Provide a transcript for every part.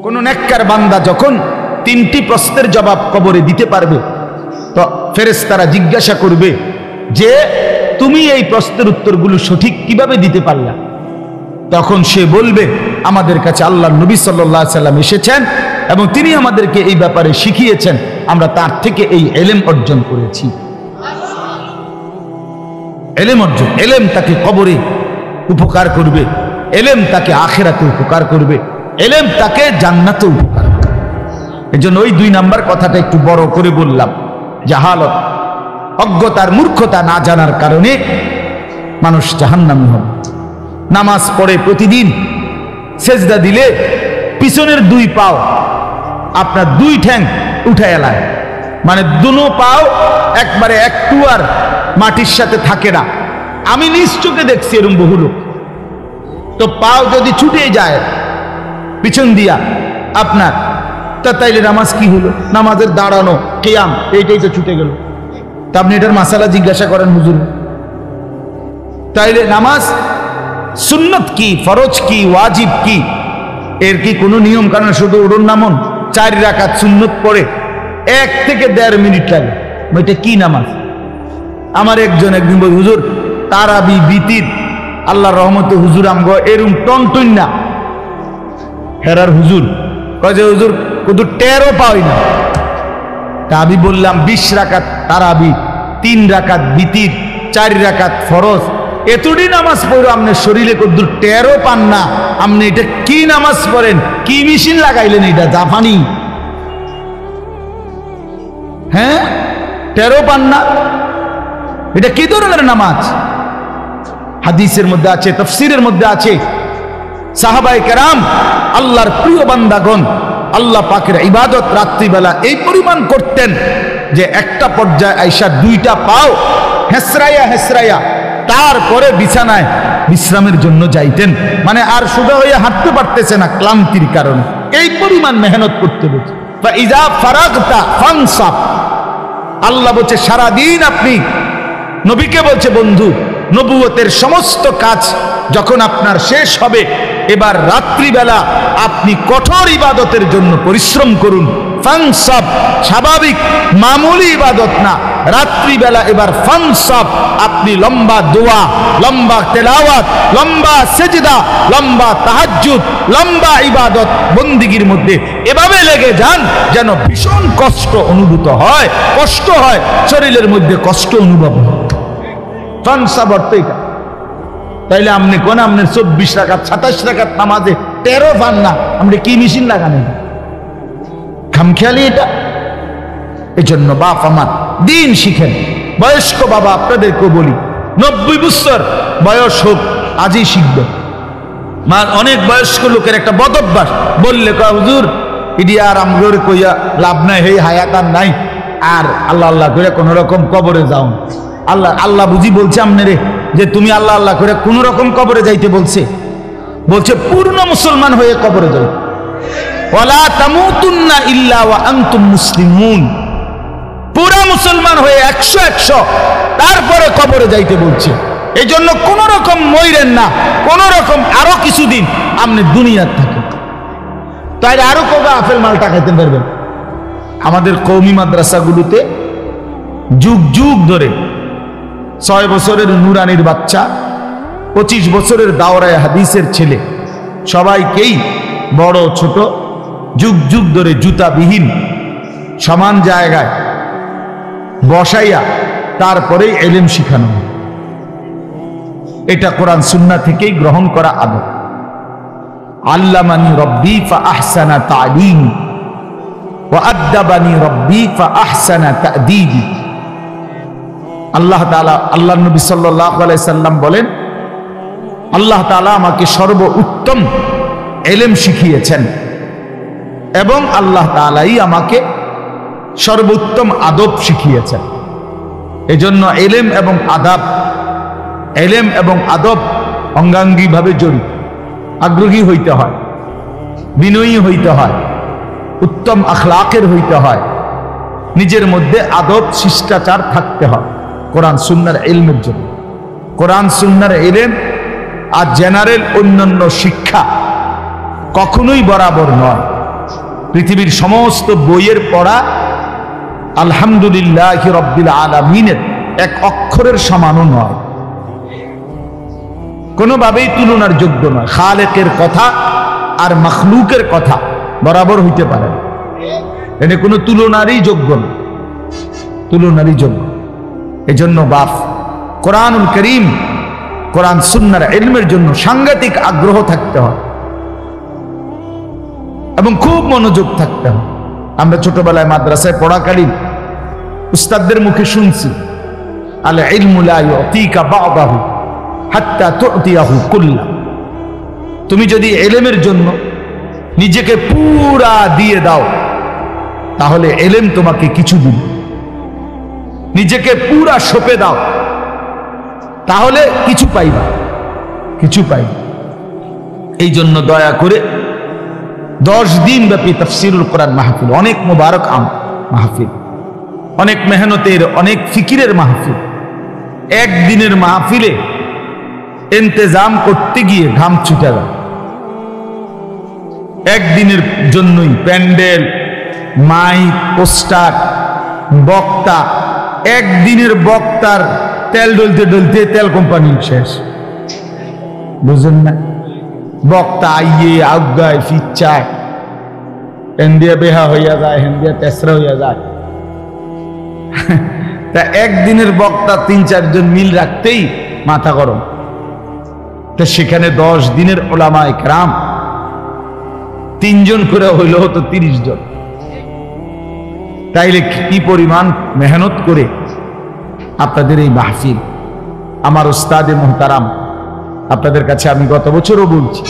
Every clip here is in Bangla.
কোন নেককার বান্দা যখন তিনটি প্রশ্নের জবাব কবরে দিতে পারবে, তো ফেরেশতারা জিজ্ঞাসা করবে যে তুমি এই প্রশ্নের উত্তরগুলো সঠিক কিভাবে দিতে পারলা? তখন সে বলবে আমাদের কাছে আল্লাহর নবী সাল্লাল্লাহু আলাইহি সাল্লাম এসেছেন এবং তিনি আমাদেরকে এই ব্যাপারে শিখিয়েছেন, আমরা তার থেকে এই ইলম অর্জন করেছি। ইলম অর্জন, ইলম তাকে কবরে উপকার করবে, ইলম তাকে আখিরাতে উপকার করবে, ইলম তাকে জান্নাতে উপকার করবে। এজন্য ওই 2 নাম্বার কথাটা একটু বড় করে বললাম। জাহালত, অজ্ঞতার, মূর্খতা, না জানার কারণে মানুষ জাহান্নামী হবে। নামাজ পড়ে প্রতিদিন, সেজদা দিলে পিছনের 2 পাও আপনার 2 ঠ্যাং উঠে এলায়, মানে দুনো পাও একবারে একটু আর মাটির সাথে থাকে না। আমি নিজ চোখে দেখছি এরকম বহু লোক। তো পাও যদি ছুটে যায় পিছন দিয়া আপনার, তা তাইলে নামাজ কি হলো? নামাজের দাঁড়ানো, কিয়াম, এইটাই তো ছুটে গেল। তা আপনি এটার মাসালা জিজ্ঞাসা করেন হুজুর। তাইলে নামাজ সুন্নত কি, ফরজ কি, ওয়াজিব কি, এর কি কোনো নিয়ম কানুন? শুধু উড়ন নামন 4 রাকাত সুন্নত পড়ে 1 থেকে 1.5 মিনিট লাগে, এটা কি নামাজ? আমার একদিন বল হুজুর তারাবি বিতির আল্লাহর রহমতে হুজুর আমগো এরম টনটন না হেরার হুজুর কয় যে হুজুর কত টেরও পাই না। তা আমি বললাম 20 রাকাত তারাবি, 3 রাকাত বিতির, 4 রাকাত ফরজ, এতটি নামাজ পড়ো আপনার শরীরে কদ্দুর টেরও পান না, আপনি এটা কি নামাজ পড়েন? কি মেশিন লাগাইলেন? এটা জাপানি, হ্যাঁ, টেরও পান না, এটা কি ধরনের নামাজ? হাদিসের মধ্যে আছে, তাফসীরের মধ্যে আছে, সাহাবায়ে কেরাম আল্লাহর প্রিয় বান্দাগণ আল্লাহ পাকের ইবাদত রাত্রিবেলা এই পরিমাণ করতেন যে একটা পর্যায়ে আইসা 2টা পাও হেসরাইয়া হেসরাইয়া তারপরে বিছানায় বিশ্রামের জন্য যাইতেন। মানে আর সোজা হয়ে হাঁটতে পারতেছে না ক্লান্তির কারণে, এই পরিমাণ মেহনত করতে হচ্ছে। ইজা ফারাগতা ফানসাব, আল্লাহ বলছে সারাদিন আপনি, নবীকে বলছে বন্ধু, নবুয়তের সমস্ত কাজ যখন আপনার শেষ হবে, এবার রাত্রিবেলা আপনি কঠোর ইবাদতের জন্য পরিশ্রম করুন। ফানসাব স্বাভাবিক মামুলি ইবাদত না, রাত্রিবেলা এবার ফানসাব আপনি লম্বা দোয়া, লম্বা তেলাওয়াত, লম্বা সেজদা, লম্বা তাহাজ্জুদ, লম্বা ইবাদত বন্দিগির মধ্যে এভাবে লেগে যান যেন ভীষণ কষ্ট অনুভূত হয়, কষ্ট হয়, শরীরের মধ্যে কষ্ট অনুভব হয়। ফানসাব অর্থ এটা। তাইলে আপনি কোন আপনার 24 রাকাত 27 রাকাত নামাজে 13 পান না, আপনি কি মেশিন লাগানেন? খামখেয়ালি এটা। এজন্য বাপ আমার দিন শিখেন। বয়স্ক বাবা আপনাদেরকেও বলি, 90 বছর বয়স হোক আজই শিখবেন। অনেক বয়স্ক লোকের একটা বদ অভ্যাস, বললে কয় হুজুর ইডি আর আমগর কইয়া লাভ নাই, হে হায়াত আর নাই, আর আল্লাহ আল্লাহ করে কোন রকম কবরে যাও। আল্লাহ আল্লাহ বুঝি বলছে আপনারে যে তুমি আল্লাহ আল্লাহ করে কোন রকম কবরে যাইতে বলছে? বলছে পূর্ণ মুসলমান হয়ে কবরে যাও। ওয়ালা তামুতুন্না ইল্লা ওয়া আনতুম মুসলিমুন, পুরা মুসলমান হয়ে 100 তারপরে কবরে যাইতে বলছে। এই জন্য কোন রকম মইরেন না, কোন রকম আরো কিছুদিন আপনি দুনিয়ার থাকেন, তাই আরো কবে আপেল মালটা খাইতে পারবেন। আমাদের কওমি মাদ্রাসাগুলোতে যুগ যুগ ধরে 6 বছরের নুরানির বাচ্চা, 25 বছরের দাওরায়ে হাদিসের ছেলে, সবাইকেই বড় ছোট যুগ যুগ ধরে জুতাবিহীন সমান জায়গায় বসাইয়া তারপরে ইলম শিখানো হয়। এটা কোরআন সুন্নাহ থেকেই গ্রহণ করা আদব। আল্লামানি রব্বি ফা আহসানা তা'লিম ওয়া আদ্দাবানি রব্বি ফা আহসানা তা'দীবি। আল্লাহ তাআলা, আল্লাহর নবী সাল্লাল্লাহু আলাইহি সাল্লাম বলেন, আল্লাহ তাআলা আমাকে সর্বোত্তম ইলম শিখিয়েছেন এবং আল্লাহ তাআলাই আমাকে সর্বোত্তম আদব শিখিয়েছেন। এজন্য ইলম এবং আদব, ইলম এবং আদব অঙ্গাঙ্গিভাবে জড়িত। আগ্রহী হইতে হয়, বিনয়ী হইতে হয়, উত্তম আখলাকের হইতে হয়, নিজের মধ্যে আদব শিষ্টাচার থাকতে হয় কোরআন সুন্নাহর ইলমের জন্য। কোরআন সুন্নাহর ইলম আর জেনারেল অন্যান্য শিক্ষা কখনোই বরাবর নয়। পৃথিবীর সমস্ত বইয়ের পড়া আলহামদুলিল্লাহি রাব্বিল আলামিনের এক অক্ষরের সমানও নয়, কোনোভাবেই তুলনার যোগ্য নয়। খালেকের কথা আর মখলুকের কথা বরাবর হইতে পারে না, এটা কোনো তুলনারই যোগ্য না, তুলনারই যোগ্য। এজন্য বাপ কোরআনুল করিম, কোরআন সুন্নাহর ইলমের জন্য সাংঘাতিক আগ্রহ থাকতে হয় এবং খুব মনোযোগ থাকতে হয়। আমরা ছোটবেলায় মাদ্রাসায় পড়াকালীন উস্তাদদের মুখে শুনছি, আল ইলমু লা ইউতিকা বা'দাহু হাত্তা তু'তিয়াহু কুল্লা। তুমি যদি ইলমের জন্য নিজেকে পুরা দিয়ে দাও তাহলে ইলম তোমাকে কিছু দিবে, নিজেকে পুরা সঁপে দাও তাহলে কিছু পাইবা, কিছু পাইবা। এই জন্য দয়া করে 10 দিন ব্যাপী তাফসীরুল কোরআন মাহফিল, অনেক মুবারক মাহফিল, অনেক মেহনতের, অনেক ফিকিরের মাহফিল। একদিনের মাহফিলে ইন্তজাম করতে গিয়ে ঘাম ছুটে গেল। একদিনের জন্যই প্যান্ডেল, মাইক, পোস্টার, বক্তা, একদিনের বক্তার তেল ডলতে ডলতে তেল কোম্পানি শেষ, বুঝলেন না? বক্তা আইয়ে আগায় ফিচ্ছায়, হেন্দিয়া বেহা হইয়া যায়, হেন্দিয়া তেসরা হইয়া যায়। তা একদিনের বক্তা 3-4 জন মিল রাখতেই মাথা গরম, তা সেখানে 10 দিনের উলামায়ে কেরাম 3 জন করে হইল হতো 30 জন। তাইলে কি পরিমাণ মেহনত করে আপনাদের এই মাহফিল। আমার উস্তাদে মুহতারাম, আপনাদের কাছে আমি গত বছরও বলছি,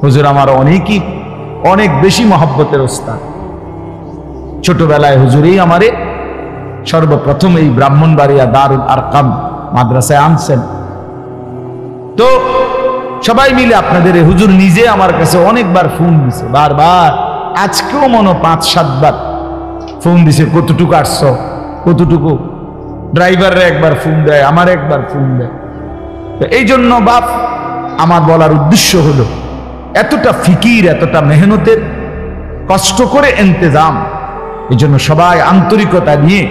হুজুর আমার অনেক বেশি মহব্বতের উস্তাদ। ছোটবেলায় হুজুরেই আমারে সর্বপ্রথম এই ব্রাহ্মণবাড়িয়া দারুল আরকাম মাদ্রাসায় আনছেন। তো সবাই মিলে আপনাদের হুজুর নিজে আমার কাছে অনেকবার ফোন দিছে, বারবার, আজকেও মনে 5-7 বার ফোন দিছে, কতটুকু আসছো, কতটুকু। ড্রাইভাররা একবার ফোন দেয়, আমার একবার ফোন দেয়। তো এই জন্য বাপ আমার বলার উদ্দেশ্য হলো, এতটা ফিকির, এতটা মেহনতের, কষ্ট করে ইন্তজাম, এই জন্য সবাই আন্তরিকতা নিয়ে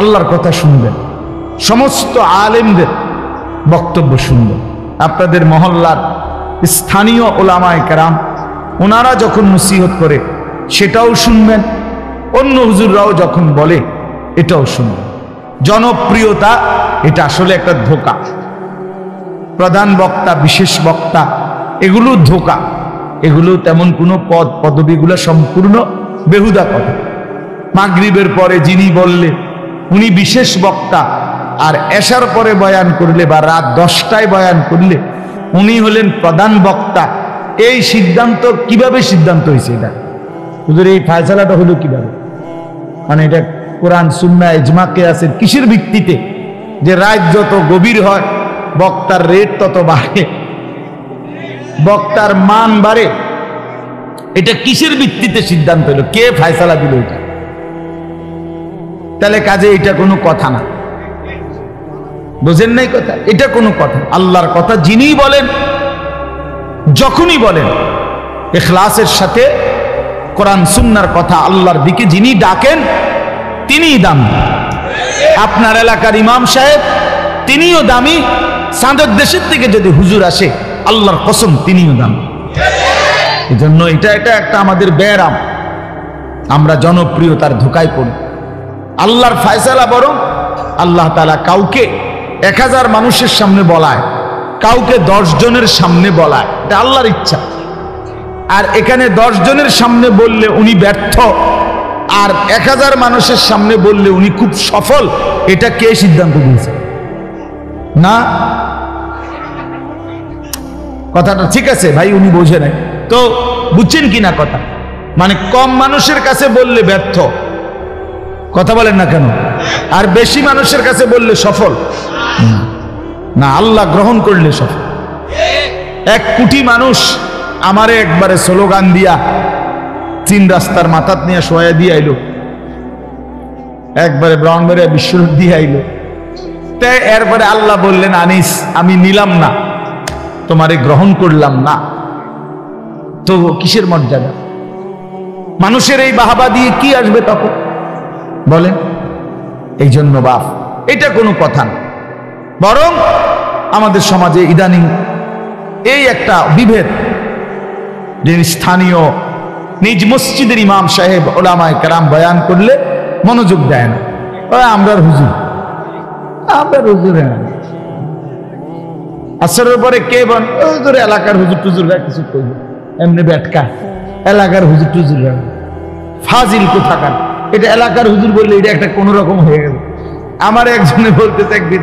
আল্লাহর কথা শুনবেন, সমস্ত আলেমদের বক্তব্য শুনবেন। আপনাদের মহল্লার স্থানীয় উলামায়ে কেরাম ওনারা যখন নসিহত করে সেটাও শুনবেন, অন্য হুজুররাও যখন বলে এটাও শুনবেন। জনপ্রিয়তা এটা আসলে একটা ধোঁকা। প্রধান বক্তা, বিশেষ বক্তা, এগুলো ধোঁকা, এগুলো তেমন কোনো পদবিগুলো সম্পূর্ণ বেহুদা কথা। মাগরিবের পরে যিনি বললে উনি বিশেষ বক্তা, আর এশার পরে বয়ান করলে বা রাত 10টায় বয়ান করলে উনি হলেন প্রধান বক্তা। এই সিদ্ধান্ত কিভাবে সিদ্ধান্ত হয়েছে? এটা হুজুর এই ফায়সালাটা হলো কিভাবে? মানে এটা কোরআন, সুন্নাহ, ইজমা, কিয়াসের কিসের ভিত্তিতে যে রাত যত গভীর হয় বক্তার রেট তত বাড়ে, বক্তার মান বাড়ে? এটা কিসের ভিত্তিতে সিদ্ধান্ত হলো? কে ফায়সালা দিল এটা? তাহলে কাজে এটা কোনো কথা না, বুঝেন নাই কথা? এটা কোনো কথা? আল্লাহর কথা যিনি বলেন, যখনই বলেন, ইখলাসের সাথে কোরআন সুন্নাহর কথা আল্লাহর দিকে যিনি ডাকেন তিনিই দামি। আপনার এলাকার ইমাম সাহেব তিনিও দামি, চাঁদের দেশের থেকে যদি হুজুর আসে আল্লাহর কসম তিনিও দামি। এজন্য এটা একটা আমাদের ব্যারাম, আমরা জনপ্রিয়তার ধোঁকায় পড়ি। আল্লাহর ফায়সালা বরং আল্লাহ তাআলা কাউকে 1000 মানুষের সামনে বলায়, কাউকে 10 জনের সামনে বলায়, এটা আল্লাহর ইচ্ছা। আর এখানে 10 জনের সামনে বললে উনি ব্যর্থ, আর 1000 মানুষের সামনে বললে উনি খুব সফল, এটা কে সিদ্ধান্ত দিয়েছে? না, কথাটা ঠিক আছে ভাই, উনি বোঝে নাই তো, বুঝছেন কিনা কথা? মানে কম মানুষের কাছে বললে ব্যর্থ, কথা বলেন না কেন? আর বেশি মানুষের কাছে বললে সফল না, আল্লাহ গ্রহণ করলে সফল। 1 কোটি মানুষ আমারে একবারে স্লোগান দিয়া 3 রাস্তার মাথাত নিয়ে শোয়া দিয়ে আইলো, একবারে ব্রাহ্মণবাড়িয়া বিশ্বরূপ দিয়ে আইলো। তাই এরপরে আল্লাহ বললেন, আনিস আমি নিলাম না, তোমারে গ্রহণ করলাম না। তো কিসের মর্যাদা? মানুষের এই বাহাবা দিয়ে কি আসবে তখন বলেন? এই জন্য বাপ, এটা কোনো কথা না। বরং আমাদের সমাজে ইদানিং এই একটা বিভেদ, যে স্থানীয় নিজ মসজিদের ইমাম সাহেব ওলামায়ে কেরাম বয়ান করলে মনোযোগ দেয় না, আমরার হুজুর আসরের পরে কে বল হুজুর, এলাকার হুজুর টুজুররা কিছু করবে, এমনি ব্যাটকা এলাকার হুজুর টুজুররা ফাজিল কোথাকার, এটা এলাকার হুজুর বললে এটা একটা কোন রকম হয়ে গেল। আমার একজনে বলতেছে একদিন,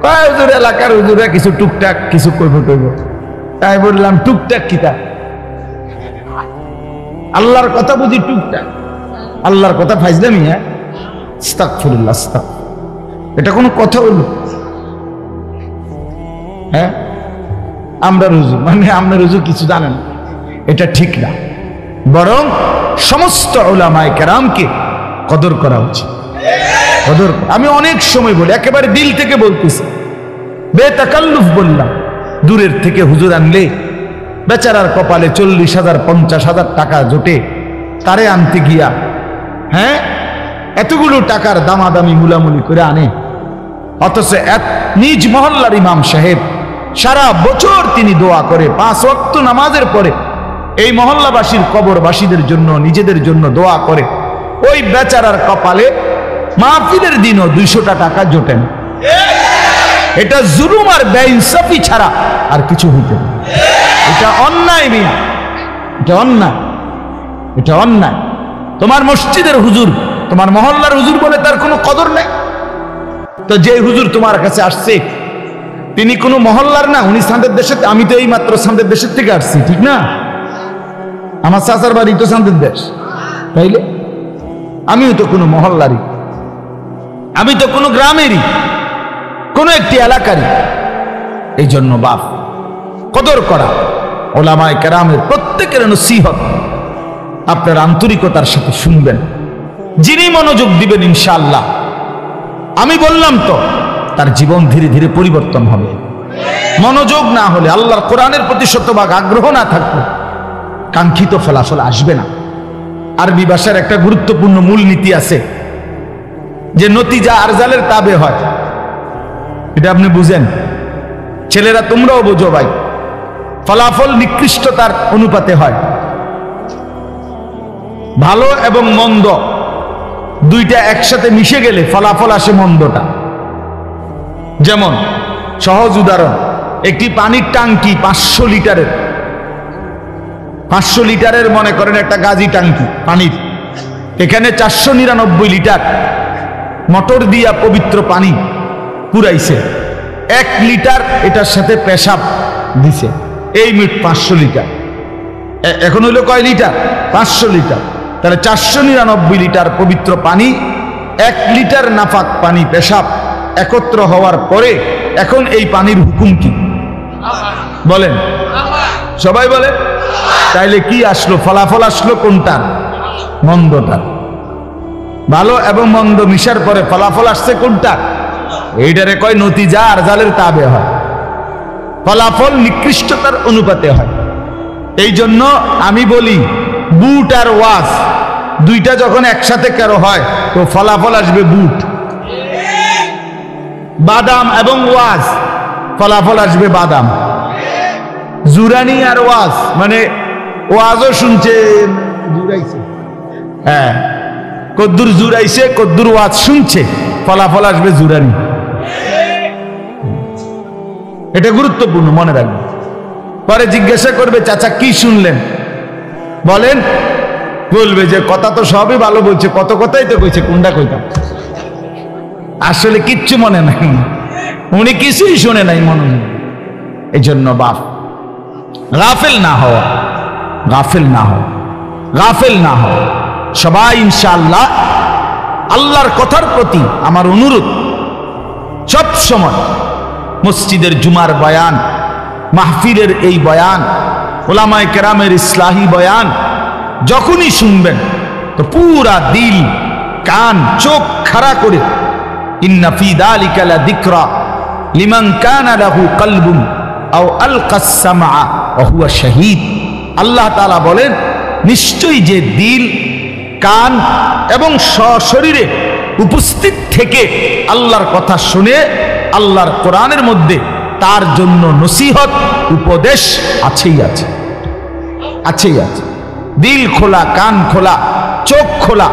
কয় হুজুর এলাকার হুজুররা কিছু টুকটাক কিছু করবো। তাই বললাম টুকটাক কিতা? আল্লাহর কথা বুঝি টুকটাক? আল্লাহর কথা ফাইজলামি? হ্যাঁ, আস্তাগফিরুল্লাহ, আস্তাগফিরুল্লাহ, এটা কোনো কথা হলো? হ্যাঁ, আমরা রুজু মানে আমরা রুজু কিছু জানেন, এটা ঠিক না। বরং সমস্ত উলামায়ে কেরামকে কদর করা উচিত। কদর আমি অনেক সময় বলি, একেবারে দিল থেকে বলতেছি, বেতাকাল্লুফ বললাম। দূরের থেকে হুজুর আনলে বেচারার কপালে 40,000 50,000 টাকা জোটে, তারে আনতে গিয়া হ্যাঁ এতগুলো টাকার দামাদামি মুলামুলি করে আনে, অথচ নিজ মহল্লার ইমাম সাহেব সারা বছর তিনি দোয়া করে 5 ওয়াক্ত নামাজের পরে এই মহল্লাবাসীর কবরবাসীদের জন্য, নিজেদের জন্য দোয়া করে। ওই বেচারার কপালে মাহফিলের দিনও 200টা টাকা জোটেন। এটা জুলুম আর বেইনসাফি ছাড়া আর কিছু হইতে না। এটা অন্যায় মিয়া, এটা অন্যায়, এটা অন্যায়। তোমার মসজিদের হুজুর, তোমার মহল্লার হুজুর বলে তার কোনো কদর নাই? তো যে হুজুর তোমার কাছে আসছে তিনি কোনো মহল্লার না, উনি সান্দের দেশে। আমি তো এই মাত্র সান্দের দেশের থেকে আসছি, ঠিক না? আমার চাচার বাড়ি তো সান্দের দেশ, তাইলে আমিও তো কোনো মহল্লারই, আমি তো কোনো গ্রামেরই, কোনো একটি এলাকারই। এই জন্য বাপ, কদর করা ওলামায়ে কেরামের প্রত্যেকের নসিহত আপনার আন্তরিকতার সাথে শুনবেন। যিনি মনোযোগ দিবেন ইনশাআল্লাহ, আমি বললাম তো, তার জীবন ধীরে ধীরে পরিবর্তন হবে। মনোযোগ না হলে, আল্লাহর কোরআনের প্রতি শতভাগ আগ্রহ না থাকলে কাঙ্ক্ষিত ফলাফল আসবে না। আরবি ভাষার একটা গুরুত্বপূর্ণ মূলনীতি আছে যে নতিজা আরজালের তাবে হয়। এটা আপনি বুঝেন, ছেলেরা তোমরাও বোঝো ভাই। ফলাফল নিকৃষ্টতার অনুপাতে হয়। ভালো এবং মন্দ দুইটা একসাথে মিশে গেলে ফলাফল আসে মন্দটা। যেমন সহজ উদাহরণ, একটি পানির টাঙ্কি 500 লিটারের, 500 লিটারের মনে করেন একটা গাজি টাঙ্কি পানির, এখানে 499 লিটার মোটর দিয়া পবিত্র পানি পুরাইছে। 1 লিটার এটার সাথে পেশাব দিছে, এই মিট 500 লিটার। এখন হইলো কয় লিটার? 500 লিটার। তাহলে 499 লিটার পবিত্র পানি, 1 লিটার নাফাক পানি পেশাব একত্র হওয়ার পরে এখন এই পানির হুকুম কি বলেন? সবাই বলে। তাইলে কি আসলো? ফলাফল আসলো কোনটার? মন্দটার। ভালো এবং মন্দ মিশার পরে ফলাফল আসছে কোনটা? এইটারে কয় নতিজা আরজালের তাবে হয়। ফলাফল নিকৃষ্টতার অনুপাতে হয়। এই জন্য আমি বলি, বুট আর ওয়াজ দুইটা যখন একসাথে কারো হয় তো ফলাফল আসবে বুট। বাদাম এবং ওয়াজ, ফলাফল আসবে বাদাম। জুরানি আর ওয়াজ মানে ওয়াজও শুনছে, জুরাইছে, হ্যাঁ, কদ্দুর জুরাইছে, কদ্দুর ওয়াজ শুনছে, ফলাফল আসবে জুরানি। এটা গুরুত্বপূর্ণ, মনে রাখবেন। পরে জিজ্ঞাসা করবে, চাচা কি শুনলেন বলেন? বলবে যে কথা তো সবই ভালো বলছে, কত কথাই তো কইছে, কোনটা কইতাম। আসলে কিচ্ছু মনে নাই, উনি কিছুই শুনে নাই মনে। এই জন্য বাপ, গাফেল না হওয়া, গাফেল না হওয়া, গাফেল না হওয়া। সবাই ইনশাআল্লাহ আল্লাহর কথার প্রতি আমার অনুরোধ, সব সময় মসজিদের জুমার বয়ান, মাহফিলের এই বয়ান, ওলামায়ে কেরামের ইসলাহি বয়ান যখনই শুনবেন তো পুরা দিল, কান, চোখ খাড়া করে ইন্না ফি যালিকা লাযিকরা লিমান কানা লাহু কলবুন আও আলকাস সামআ ওয়া হুয়া শাহীদ। আল্লাহ তাআলা বলেন, নিশ্চয়ই যে দিল কান এবং সশরীরে উপস্থিত থেকে আল্লাহর কথা শুনে আল্লাহর কোরআনের মধ্যে তার জন্য নসিহত উপদেশ আছেই আছে, আছেই আছে। দিল খোলা, কান খোলা, চোখ খোলা,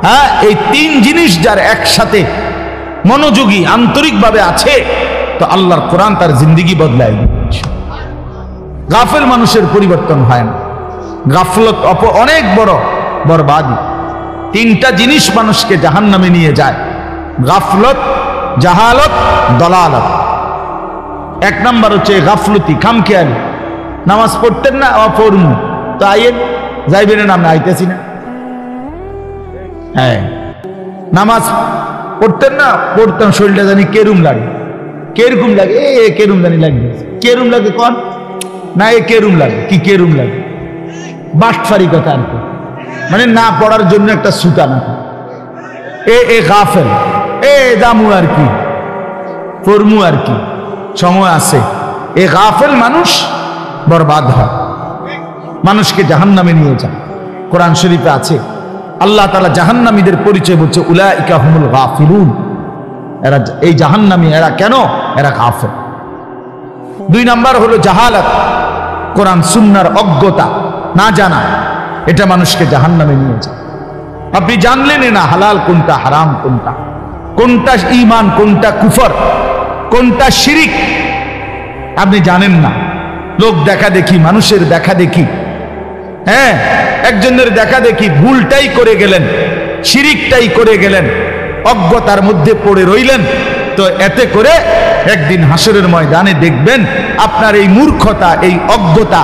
হ্যাঁ, এই তিন জিনিস যার একসাথে মনোযোগী আন্তরিকভাবে আছে, তো আল্লাহর কোরআন তার জিন্দেগি বদলায় দিচ্ছে। গাফেল মানুষের পরিবর্তন হয় না। গাফলত অনেক বড় বরবাদি। তিনটা জিনিস মানুষকে জাহান্নামে নিয়ে যায়: গাফলত, জাহালত, দলালত। এক নাম্বার হচ্ছে গাফলতি, খামখেয়ালি। নামাজ পড়তেন না, পড়ুন তো আইয়েন, যাইবেন না, আমরা আইতেছি না। হ্যাঁ, নামাজ পড়তেন না, পড়তাম, শরীরটা জানি কেরুম লাগে, কেরকম লাগে, কেরুম জানি লাগবে, কেরুম লাগে কন না, কেরুম লাগে, কি কেরুম লাগে, বাটফারি কথা আর কি, মানে না পড়ার জন্য একটা সুতা না, এ গাফেল, দামু আর কি, ফরমু আর কি, সময় আছে। এ গাফেল মানুষ বরবাদ হয়, মানুষকে জাহান্নামে নিয়ে যায়। কোরআন শরীফে আছে আল্লাহ তাআলা জাহান্নামীদের পরিচয় বলছে, উলাইকা হুমুল গাফিলুন, এরা এই জাহান্নামী, এরা কেন? এরা গাফেল। দুই নাম্বার হলো জাহালাত, কোরআন সুন্নাহর অজ্ঞতা, না জানা, এটা মানুষকে জাহান্নামে নিয়ে যায়। আপনি জানলেন না হালাল কোনটা, হারাম কোনটা, কোনটা ঈমান, কোনটা কুফর, কোনটা শিরিক, আপনি জানেন না। লোক দেখা দেখি, মানুষের দেখা দেখি, হ্যাঁ, একজনের দেখা দেখি ভুলটাই করে গেলেন, শিরিকটাই করে গেলেন, অজ্ঞতার মধ্যে পড়ে রইলেন। তো এতে করে একদিন হাসরের ময়দানে দেখবেন আপনার এই মূর্খতা, এই অজ্ঞতা,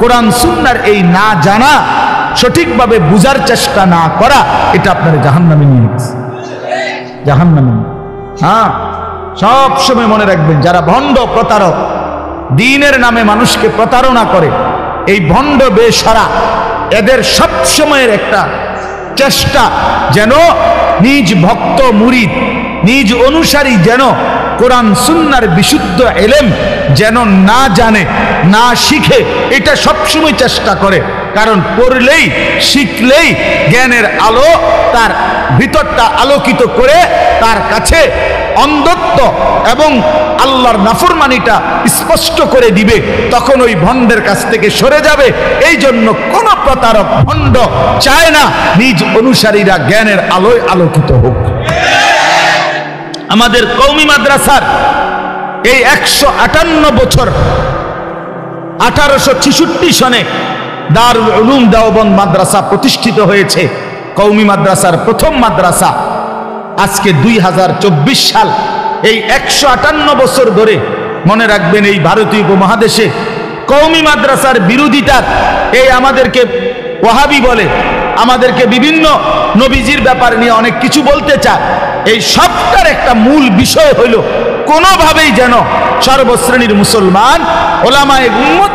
কোরআন সুন্নাহর এই না জানা, সঠিকভাবে বুঝার চেষ্টা না করা, এটা আপনার জাহান্নামে নিয়ে গেছে, জাহান্নামে। হ্যাঁ, সব সময় মনে রাখবেন, যারা ভণ্ড, প্রতারক, দ্বীনের নামে মানুষকে প্রতারণা করে, এই ভণ্ড বেশরা, এদের সব সময়ের একটা চেষ্টা যেন নিজ ভক্ত মুরিদ, নিজ অনুসারী যেন কোরআন সুন্নাহর বিশুদ্ধ ইলম যেন না জানে, না শিখে, এটা সবসময় চেষ্টা করে। কারণ পড়লেই, শিখলেই জ্ঞানের আলো তার ভিতরটা আলোকিত করে তার কাছে অন্ধত্ব এবং আল্লাহর নাফরমানিটা স্পষ্ট করে দিবে, তখন ওই ভণ্ডের কাছ থেকে সরে যাবে। এই জন্য কোন প্রতারক, ভণ্ড চায় না নিজ অনুসারীরা জ্ঞানের আলোয় আলোকিত হোক। আমাদের কওমি মাদ্রাসার এই 158 বছর, 1866 সনে দারুল উলুম দেওবন্দ মাদ্রাসা প্রতিষ্ঠিত হয়েছে, কওমি মাদ্রাসার প্রথম মাদ্রাসা। আজকে 2024 সাল, এই 158 বছর ধরে মনে রাখবেন, এই ভারতীয় উপমহাদেশে কওমি মাদ্রাসার বিরোধিতার, এই আমাদেরকে ওয়াহাবি বলে, আমাদেরকে বিভিন্ন নবীজির ব্যাপার নিয়ে অনেক কিছু বলতে চায়। এই সবটার একটা মূল বিষয় হইল, কোনোভাবেই যেন সর্বশ্রেণীর মুসলমান, ওলামায়ে উম্মত,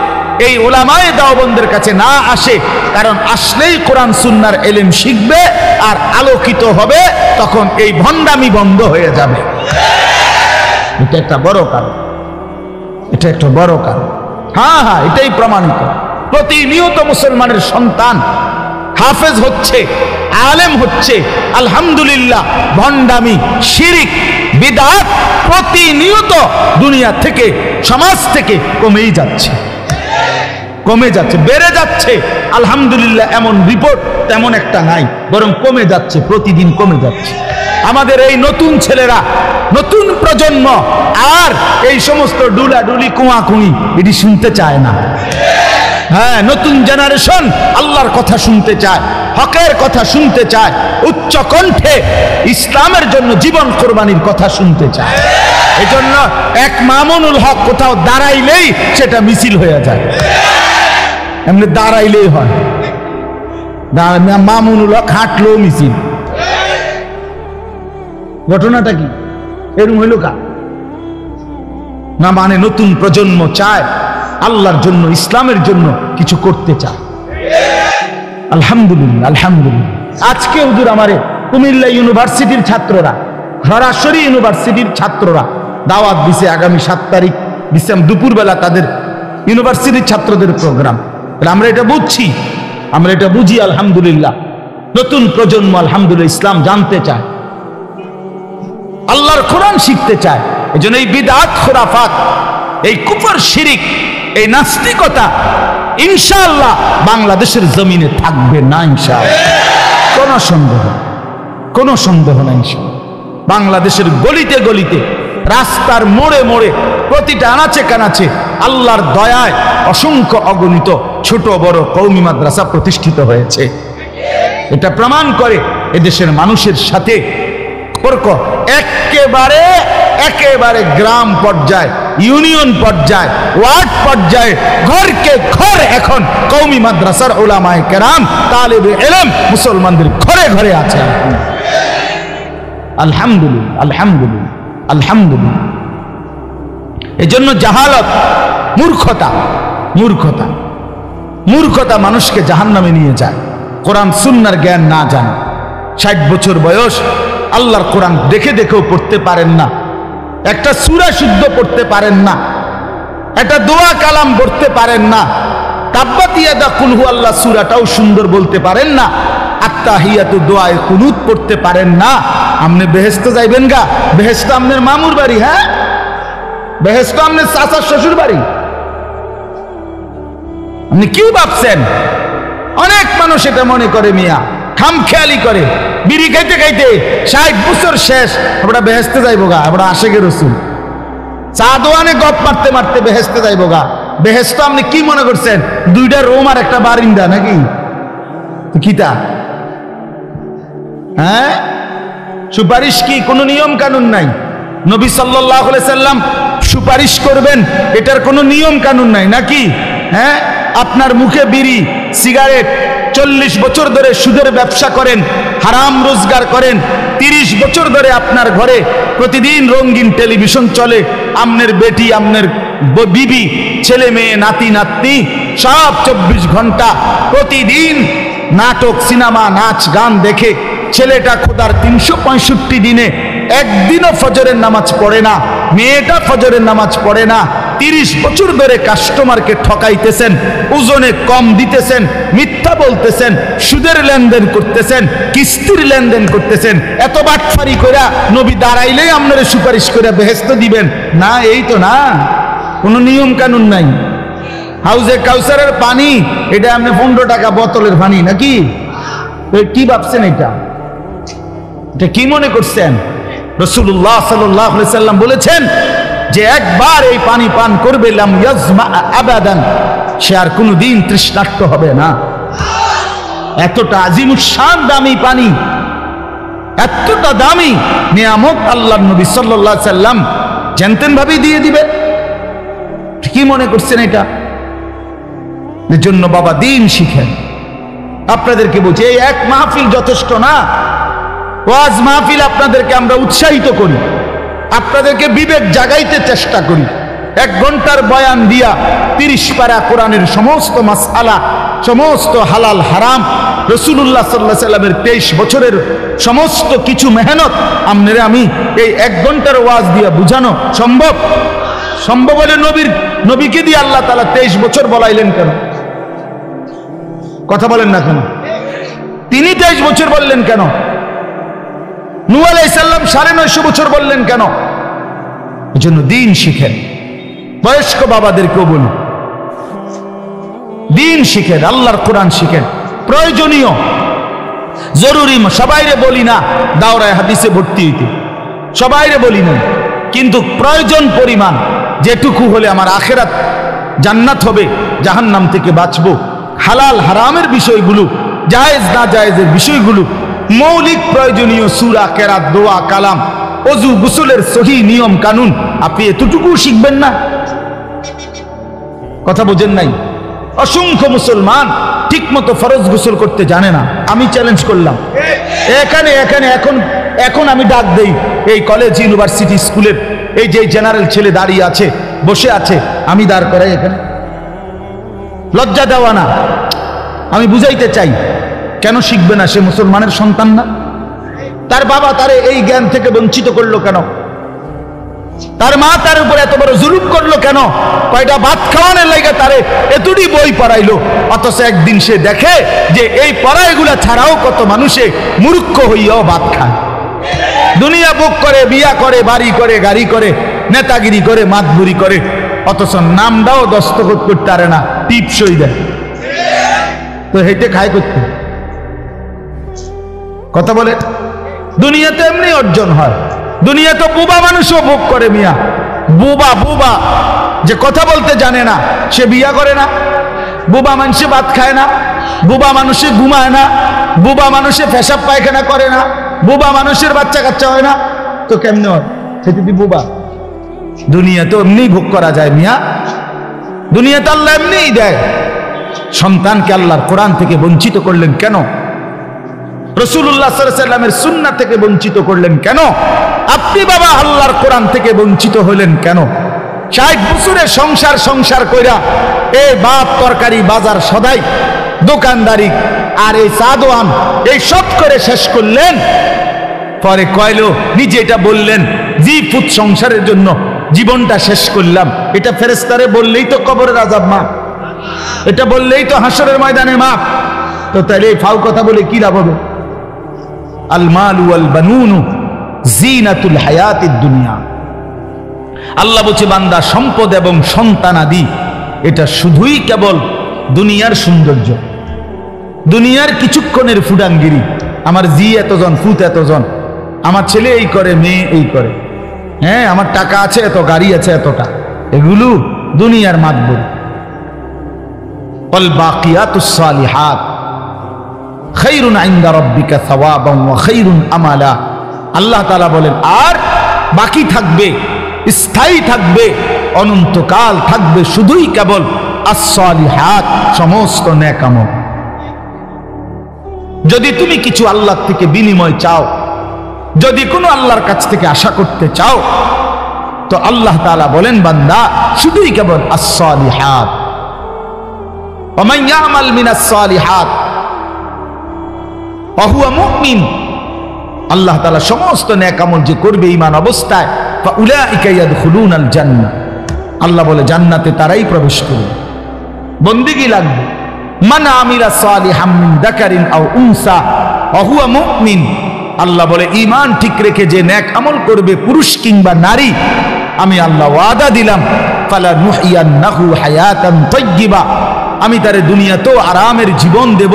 এই ওলামায়ে দেওবন্দের কাছে না আসে। কারণ আসলেই কোরআন সুন্নাহর ইলম শিখবে আর আলোকিত হবে, তখন এই ভণ্ডামি বন্ধ হয়ে যাবে। এটা একটা বড় কারণ, এটা একটা বড় কারণ। হ্যাঁ হ্যাঁ, এটাই প্রমাণিত। প্রতিনিয়ত মুসলমানের সন্তান হাফেজ হচ্ছে, আলেম হচ্ছে, আলহামদুলিল্লাহ। ভণ্ডামি, শিরিক, বিদআত প্রতিনিয়ত দুনিয়া থেকে, সমাজ থেকে কমেই যাচ্ছে, কমে যাচ্ছে, বেড়ে যাচ্ছে। আলহামদুলিল্লাহ, এমন রিপোর্ট তেমন একটা নাই, বরং কমে যাচ্ছে, প্রতিদিন কমে যাচ্ছে। আমাদের এই নতুন ছেলেরা, নতুন প্রজন্ম আর এই সমস্ত ডুলাডুলি, কুয়াকুই এটি শুনতে চায় না। হ্যাঁ, নতুন জেনারেশন আল্লাহর কথা শুনতে চায়, হকের কথা শুনতে চায়, উচ্চ কণ্ঠে ইসলামের জন্য জীবন কোরবানির কথা শুনতে চায়। এই জন্য এক মামুনুল হক কোথাও দাঁড়াইলেই সেটা মিছিল হয়ে যায়, এমনি দাঁড়াইলেই হয়। মামুনুল হক হাঁটলো মিছিল, ঘটনাটা কি এরকম হইল কা না? মানে নতুন প্রজন্ম চায় আল্লাহর জন্য, ইসলামের জন্য কিছু করতে চায়। আলহামদুলিল্লাহ, আলহামদুলিল্লাহ। আজকে হুজুর আমারে কুমিল্লা ইউনিভার্সিটির ছাত্ররা, সরাসরি ইউনিভার্সিটির ছাত্ররা দাওয়াত দিছে, আগামী 7 তারিখ ডিসেম্বর দুপুরবেলা তাদের ইউনিভার্সিটির ছাত্রদের প্রোগ্রাম। আমরা এটা বুঝছি, আমরা এটা বুঝি, আলহামদুলিল্লাহ। নতুন প্রজন্ম আলহামদুলিল্লাহ ইসলাম জানতে চায়, আল্লাহর কোরআন শিখতে চায়। এজন্য এই বিদআত খুরাফাত, এই কুফর শিরিক, এই নাস্তিকতা ইনশাআল্লাহ বাংলাদেশের জমিনে থাকবে না ইনশাআল্লাহ, কোনো সন্দেহ নাই ইনশাআল্লাহ। বাংলাদেশের গলিতে গলিতে, রাস্তার মোড়ে মোড়ে, প্রতিটা আনাচে কানাচে আল্লাহর দয়ায় অসংখ্য অগণিত ছোট বড় কওমি মাদ্রাসা প্রতিষ্ঠিত হয়েছে। এটা প্রমাণ করে এদেশের মানুষের সাথে সম্পর্ক একেবারে গ্রাম পর্যায়ে, ইউনিয়ন পর্যায়ে, ওয়ার্ড পর্যায়ে, ঘরকে ঘর এখন কওমি মাদ্রাসার উলামায়ে কেরাম, তালিবে ইলম মুসলমানদের ঘরে ঘরে আছে। আলহামদুলিল্লাহ, আলহামদুলিল্লাহ, আলহামদুলিল্লাহ। এজন্য জাহালত, মূর্খতা মানুষকে জাহান্নামে নিয়ে যায়। কোরআন সুন্নাহর জ্ঞান না জানে, 60 বছর বয়স, আল্লাহর কোরআন দেখে দেখেও পড়তে পারেন না, একটা সূরা শুদ্ধ পড়তে পারেন না, একটা দোয়া কালাম পড়তে পারেন না, তাব্বাত ইয়াদা কুল হুয়াল্লাহ সূরাটাও সুন্দর বলতে পারেন না, আত্তাহিয়াতু দোয়ায়ে কুনুত পড়তে পারেন না। আপনি বেহেশতে যাইবেন গা? বেহেশত আপনার মামুর বাড়ি? হ্যাঁ, বেহেশত আপনার চাচার শ্বশুর বাড়ি? আপনি কি ভাবছেন? অনেক মানুষ এটা মনে করে, মিয়া খামখেয়ালি করে, বিড়ি খাইতে খাইতে 60 বছর শেষ, আমরা বেহেশতে যাইবো গা, আমরা আশেকের রাসূল চা দোয়ানে গপ মারতে মারতে বেহেশতে যাইবো গা। বেহেশত আপনি কি মনে করছেন? 2টা রুম আর একটা বারিন্দা নাকি? কিতা? হ্যাঁ, সুপারিশ কি কোনো নিয়ম কানুন নাই? নবী সাল্লাল্লাহু আলাইহি সাল্লাম সুপারিশ করবেন, এটার কোনো নিয়ম কানুন নাই নাকি? হ্যাঁ, আপনার মুখে বিড়ি, সিগারেট, 40 বছর ধরে সুদের ব্যবসা করেন, হারাম রোজগার করেন, 30 বছর ধরে আপনার ঘরে প্রতিদিন রঙিন টেলিভিশন চলে, আমনের বেটি, আমনের বিবি, ছেলে মেয়ে, নাতি নাতনি সব 24 ঘন্টা প্রতিদিন নাটক, সিনেমা, নাচ গান দেখে ছেলেটা খোদার 365 দিনে একদিনও ফজরের নামাজ পড়ে না, মেয়েটা ফজরের নামাজ পড়ে না। 30 বছর ধরে কাস্টমারকে ঠকাইতেছেন, ওজনে কম দিতেছেন, মিথ্যা বলতেছেন, সুদের লেনদেন করতেছেন, কিস্তির লেনদেন করতেছেন। এত বাটফারি কইরা নবী দাঁড়াইলেই আপনারা সুপারিশ করে বেহেশত দিবেন না? এই তো না, কোনো নিয়ম কানুন নাই। হাউজে কাউসারের পানি, এটা আপনি 15 টাকা বোতলের পানি নাকি? কি ভাবছেন? এটা কি মনে করছেন? রাসূলুল্লাহ সাল্লাল্লাহু আলাইহি সাল্লাম বলেছেন যে একবার এই পানি পান করবে লাম ইয়াজমা আবাদান, সে আর কোনদিন তৃষ্ণার্ত হবে না। এতটা আজিমুশান দামি পানি, এতটা দামি নিয়ামত আল্লাহর নবী সাল্লাল্লাহু আলাইহি সাল্লাম জানতেন ভাবেই দিয়ে দিবে। কি মনে করছেন এটা? এর জন্য বাবা দিন শিখেন। আপনাদেরকে বলছি, এই এক মাহফিল যথেষ্ট না। ওয়াজ মাহফিল আপনাদেরকে আমরা উৎসাহিত করি, আপনাদেরকে বিবেক জাগাইতে চেষ্টা করি। 1 ঘন্টার বয়ান দিয়া 30 পারা কোরআনের সমস্ত মাসআলা, সমস্ত হালাল হারাম, রাসূলুল্লাহ সাল্লাল্লাহু আলাইহি সাল্লামের 23 বছরের সমস্ত কিছু মেহনত আপনারা আমি এই 1 ঘন্টার ওয়াজ দিয়া বুঝানো সম্ভব? সম্ভব হলে নবীকে দিয়ে আল্লাহ তাআলা 23 বছর বলাইলেন কেন? কথা বলেন না কেন? তিনি 23 বছর বললেন কেন? নূহ আলাইহিস সালাম 950 বছর বললেন কেন? এজন্য দিন শিখেন। বয়স্ক বাবাদেরকেও বলি, দিন শিখেন, আল্লাহর কোরআন শিখেন। প্রয়োজনীয়, জরুরি, সবাইরে বলি না দাওরায়ে হাদিসে ভর্তি হইতে, সবাইরে বলি না, কিন্তু প্রয়োজন পরিমাণ যেটুকু হলে আমার আখিরাত জান্নাত হবে, জাহান্নাম থেকে বাঁচবো, হালাল হারামের বিষয়গুলো, জায়েজ না জায়েজের বিষয়গুলো, মৌলিক প্রয়োজনীয় সূরা, কেরাত, দোয়া, কালাম, ওযু, গোসলের সহি নিয়ম কানুন আপনি এতটুকু শিখবেন না? কথা বোঝেন নাই? অসংখ্য মুসলমান ঠিকমতো ফরজ গোসল করতে জানে না। আমি চ্যালেঞ্জ করলাম এখানে এখন আমি ডাক দেই, এই কলেজ, ইউনিভার্সিটি, স্কুলের এই যে জেনারেল ছেলে দাঁড়িয়ে আছে, বসে আছে, আমি দাঁড় করাই এখানে। লজ্জা দেওয়া না, আমি বুঝাইতে চাই, কেন শিখবে না? সে মুসলমানের সন্তান না? তার বাবা তারে এই জ্ঞান থেকে বঞ্চিত করলো কেন? তার মা তার উপর এত বড় জুলুম করলো কেন? কয়টা ভাত খাওয়ানোর লাগে তারে এতটি বই পড়াইলো, অথচ একদিন সে দেখে যে এই পড়াইগুলা ছাড়াও কত মানুষে মূর্খ হইয়াও ভাত খায়, দুনিয়া ভোগ করে, বিয়া করে, বাড়ি করে, গাড়ি করে, নেতাগিরি করে, মাতবুরি করে, অথচ নামটাও দস্তখত করতে পারে না, টিপসই দেয়। তো হেঁটে খায় করতে কথা বলে। দুনিয়াতে এমনি অর্জন হয়, দুনিয়া তো বুবা মানুষও ভোগ করে মিয়া। বুবা বুবা যে কথা বলতে জানে না সে বিয়া করে না, বুবা মানুষে ভাত খায় না, বুবা মানুষে ঘুমায় না, বুবা মানুষে পেশাব পায়খানা করে না, বুবা মানুষের বাচ্চা কাচ্চা হয় না, তো কেমনে হয়? সে যদি বুবা। দুনিয়া তো এমনি ভোগ করা যায় মিয়া, দুনিয়াতে আল্লাহ এমনিই দেয়। সন্তানকে আল্লাহর কোরআন থেকে বঞ্চিত করলেন কেন? রাসূলুল্লাহ সাল্লাল্লাহু আলাইহি ওয়াসাল্লামের সুন্নাহ থেকে বঞ্চিত করলেন কেন? আপনি বাবা আল্লাহর কোরআন থেকে বঞ্চিত হলেন কেন? 60 বছরের সংসার কইরা এই ভাত তরকারি বাজার সদাই দোকানদারি আর এই সাদওয়ান এই সব করে শেষ করলেন, পরে কইলো নিজে এটা বললেন জি ফুত সংসারের জন্য জীবনটা শেষ করলাম। এটা ফেরেশতারে বললেই তো কবরের আযাব মাপ, এটা বললেই তো হাসরের ময়দানে মাপ। তো তাহলে এই ফাউ কথা বলে কি লাভ হবে? আল মালু ওয়াল বানুনু জিনাতুল হায়াতিদ দুনিয়া। আল্লাহ বলছে বান্দা সম্পদ এবং সন্তানাদি এটা শুধুই কেবল দুনিয়ার সৌন্দর্য, দুনিয়ার কিছুক্ষণের ফুডাঙ্গিরি। আমার জি এতজন, ফুত এতজন, আমার ছেলে এই করে, মেয়ে এই করে, হ্যাঁ আমার টাকা আছে এত, গাড়ি আছে এতটা, এগুলো দুনিয়ার মাতবর। ওয়াল বাকিয়াতুস সালিহাত খায়রুন ইনদা রাব্বিকা সাওয়াবান ওয়া খায়রুন আমালা। আল্লাহ তাআলা বলেন আর বাকি থাকবে, স্থায়ী থাকবে, অনন্তকাল থাকবে শুধুই কেবল আস-সালিহাত, সমস্ত নেক আমল। যদি তুমি কিছু আল্লাহ থেকে বিনিময় চাও, যদি কোনো আল্লাহর কাছ থেকে আশা করতে চাও, তো আল্লাহ তাআলা বলেন বান্দা শুধুই কেবল আস-সালিহাত। ওয়া মান ইয়ামাল মিনাস সালিহাত ওয়া হুয়া মুমিন। আল্লাহ তাআলা সমস্ত নেক আমল যে করবে ঈমান অবস্থায়, ফাউলাইকা ইয়াদখুলুনাল জান্নাহ, আল্লাহ বলে জান্নাতে তারাই প্রবেশ করবে। বন্দেগী লাগবে। মান আমিলা সালিহাম মিন যাকারিন আও উনসা ওয়া হুয়া মুমিন, আল্লাহ বলে ঈমান ঠিক রেখে যে নেক আমল করবে পুরুষ কিংবা নারী, আমি আল্লাহ ওয়াদা দিলাম ফালা নুহিয়ান্নাহু হায়াতান তাইয়্যিবা, আমি তারে দুনিয়াতেও আরামের জীবন দেব,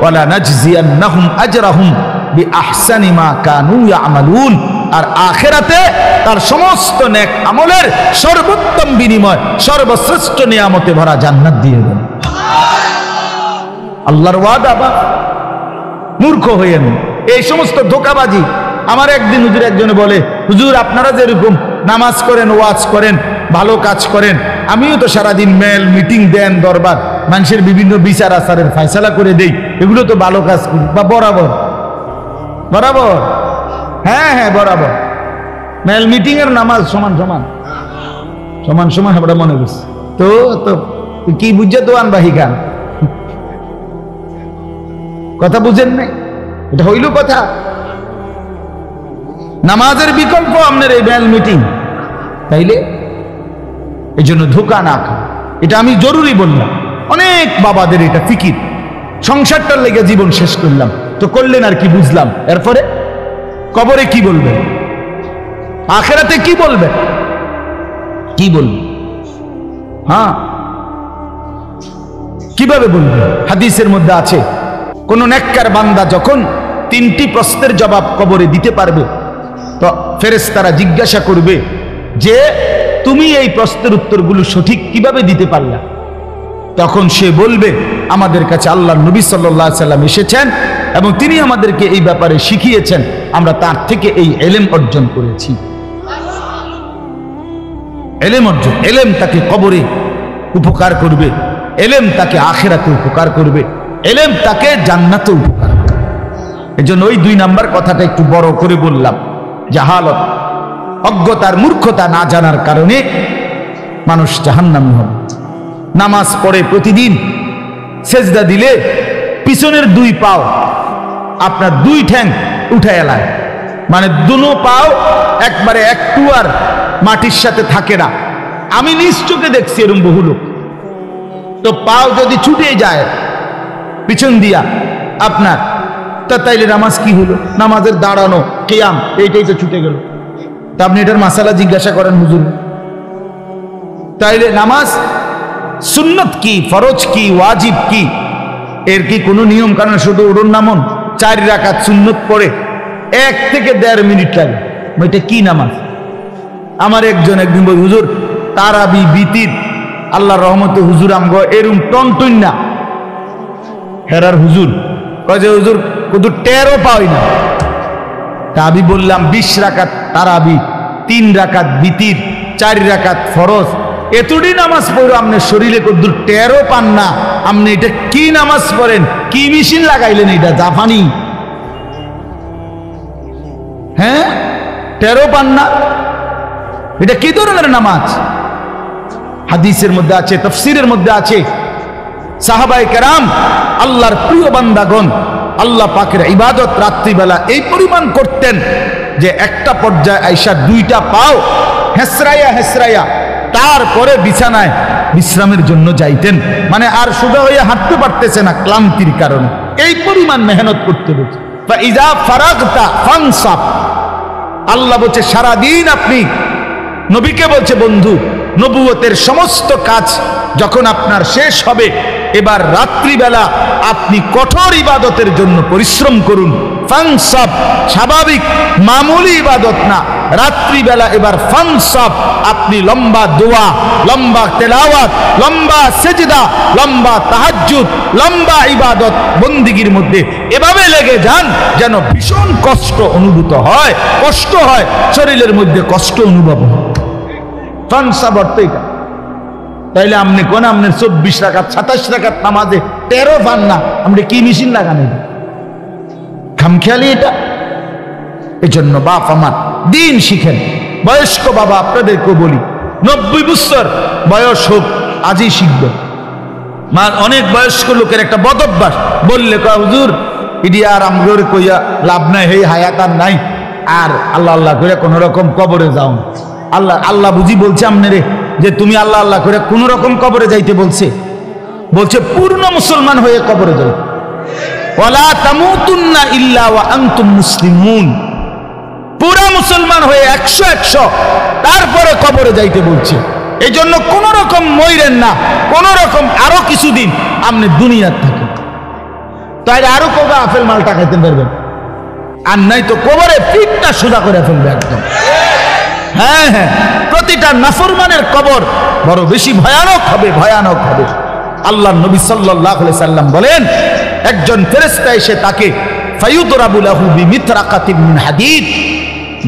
ওয়ালা নাজজিয়ান্নাহুম আজরাহুম বিআহসানি মা কানু ইয়ামালুন, আর আখিরাতে তার সমস্ত নেক আমলের সর্বোত্তম বিনিময়, সর্বশ্রেষ্ঠ নিয়ামতে ভরা জান্নাত দিয়ে দেন। আল্লাহর ওয়াদা। বা মূর্খ হইয়েন এই সমস্ত ধোঁকাবাজি। আমার একদিন হুজুর একজনে বলে, হুজুর আপনারা যেরকম নামাজ করেন, ওয়াজ করেন, ভালো কাজ করেন, আমিও তো সারাদিন মেল মিটিং দেন, দরবার মানুষের বিভিন্ন বিচার আচারের ফয়সালা করে দেই, এগুলো তো ভালো কাজ করি। বা বরাবর বরাবর, হ্যাঁ হ্যাঁ বরাবর, মেল মিটিং এর নামাজ সমান সমান সমান সমান আমরা মনে করছি। তো তো কি বুঝছে তো আনবাহি গান কথা বুঝেন নাই? এটা হইল কথা? নামাজের বিকল্প আপনার এই মেল মিটিং, তাইলে এই জন্য ধোকা না খা, এটা আমি জরুরি বললাম। অনেক বাবাদের এটা ফিকির, সংসারটার লেগে জীবন শেষ করলাম, তো করলেন আর কি বুঝলাম, এরপরে কবরে কি বলবেন, আখিরাতে কি বলবেন, কি বলবেন? হ্যাঁ কিভাবে বলবেন? হাদিসের মধ্যে আছে কোন নেককার বান্দা যখন 3টি প্রশ্নের জবাব কবরে দিতে পারবে, তো ফেরেশতারা জিজ্ঞাসা করবে যে তুমি এই প্রশ্নের উত্তরগুলো সঠিক কিভাবে দিতে পারলা? তখন সে বলবে আমাদের কাছে আল্লাহর নবী সাল্লাল্লাহু আলাইহি সাল্লাম এসেছেন এবং তিনি আমাদেরকে এই ব্যাপারে শিখিয়েছেন, আমরা তার থেকে এই ইলম অর্জন করেছি। ইলম অর্জন, ইলম তাকে কবরে উপকার করবে, ইলম তাকে আখিরাতে উপকার করবে, ইলম তাকে জান্নাতে উপকার করবে। এজন্য ওই 2 নাম্বার কথাটা একটু বড় করে বললাম। জাহালত, অজ্ঞতার, মূর্খতা, না জানার কারণে মানুষ জাহান্নামী হবে। নামাজ পড়ে প্রতিদিন, সেজদা দিলে পিছনের 2 পাও আপনার 2 ঠ্যাং উঠে এলায়, মানে দুনো পাও একবারে একটু আর মাটির সাথে থাকে না। আমি নিজ চোখে দেখছি এরকম বহু লোক। তো পাও যদি ছুটে যায় পিছন দিয়া আপনার, তা তাইলে নামাজ কি হলো? নামাজের দাঁড়ানো কিয়াম এইটাই তো ছুটে গেল। তা আপনি এটার মাসালা জিজ্ঞাসা করেন হুজুর। তাইলে নামাজ সুন্নত কি, ফরজ কি, ওয়াজিব কি, এর কি কোনো নিয়ম কারণ? শুধু উড়ুন নামন 4 রাকাত সুন্নত পড়ে 1 থেকে 1.5 মিনিট লাগে, এটা কি নামাজ? আমার একদিন বলি হুজুর তারাবি বিতির আল্লাহর রহমতে হুজুর আমগো এরম টনটন না হেরার হুজুর কয় যে হুজুর কত টেরও পাই না। তা আমি বললাম 20 রাকাত তারাবি, 3 রাকাত বিতির, 4 রাকাত ফরজ, এতটি নামাজ পড়ো আপনি শরীরে কদ্দুর টেরও পান না। আপনি এটা কি নামাজ পড়েন? কি মেশিন লাগাইলেন? এটা জাপানি? হ্যাঁ, টেরও পান না? এটা কি ধরনের নামাজ? হাদিসের মধ্যে আছে, তাফসীরের মধ্যে আছে, সাহাবায়ে কেরাম আল্লাহর প্রিয় বান্দাগণ আল্লাহ পাকের ইবাদত রাত্রিবেলা এই পরিমাণ করতেন যে একটা পর্যায়ে আইসা 2টা পাও হেসরাইয়া হেসরাইয়া তারপরে বিছানায় বিশ্রামের জন্য যাইতেন। মানে আর সোজা হয়ে হাঁটতে পারতেছে না ক্লান্তির কারণে, এই পরিমাণ মেহনত করতে হচ্ছে। ইযা ফারাগতা ফানসাব, আল্লাহ বলছে সারাদিন আপনি, নবীকে বলছে বন্ধু নবুয়তের সমস্ত কাজ যখন আপনার শেষ হবে, এবার রাত্রিবেলা আপনি কঠোর ইবাদতের জন্য পরিশ্রম করুন। ফানসাব স্বাভাবিক মামুলি ইবাদত না, রাত্রিবেলা এবার ফানসাব আপনি লম্বা দোয়া, লম্বা তেলাওয়াত, লম্বা সেজদা, লম্বা তাহাজ্জুদ, লম্বা ইবাদত বন্দিগির মধ্যে এভাবে লেগে যান যেন ভীষণ কষ্ট অনুভূত হয়, কষ্ট হয়, শরীরের মধ্যে কষ্ট অনুভব হয়। ফানসাব অর্থ এটা। তাইলে আপনি কোন আপনার 24 রাকাত 27 রাকাত নামাজে 13 পান না, আপনি কি মেশিন লাগানো? খামখেয়ালি এটা। এজন্য বাপ আমার দিন শিখেন। বয়স্ক বাবা আপনাদেরকে বলি 90 বছর বয়স হোক আজই শিখবেন। অনেক বয়স্ক লোকের একটা বদ অভ্যাস, বললে কয় হুজুর ইডি আর আমগর কইয়া লাভ নাই, হে হায়াত আর নাই, আর আল্লাহ আল্লাহ করে কোন রকম কবরে যাও। আল্লাহ আল্লাহ বুঝি বলছে আপনারে যে তুমি আল্লাহ আল্লাহ করে কোন রকম কবরে যাইতে বলছে? বলছে পূর্ণ মুসলমান হয়ে কবরে যাও। ওয়ালা তামুতুন্না ইল্লা ওয়া আনতুম মুসলিমুন, পুরা মুসলমান হয়ে 100 তারপরে কবরে যাইতে বলছে। এই জন্য কোন রকম মইরেন না, কোন রকম আরো কিছুদিন আপনি দুনিয়ার থাকেন, তাইলে আরো কবে আপেল মালটা খাইতে পারবেন, আর নাই তো কবরে পিঠটা সোজা করে ফেলবে একদম। হ্যাঁ হ্যাঁ, প্রতিটা নাফরমানের কবর বড় বেশি ভয়ানক হবে, ভয়ানক হবে। আল্লাহ নবী সাল্লাল্লাহু আলাইহি সাল্লাম বলেন একজন ফেরেশতা এসে তাকে ফায়ুদরাবু লাহু বিমিতরাকাতিন মিন হাদিদ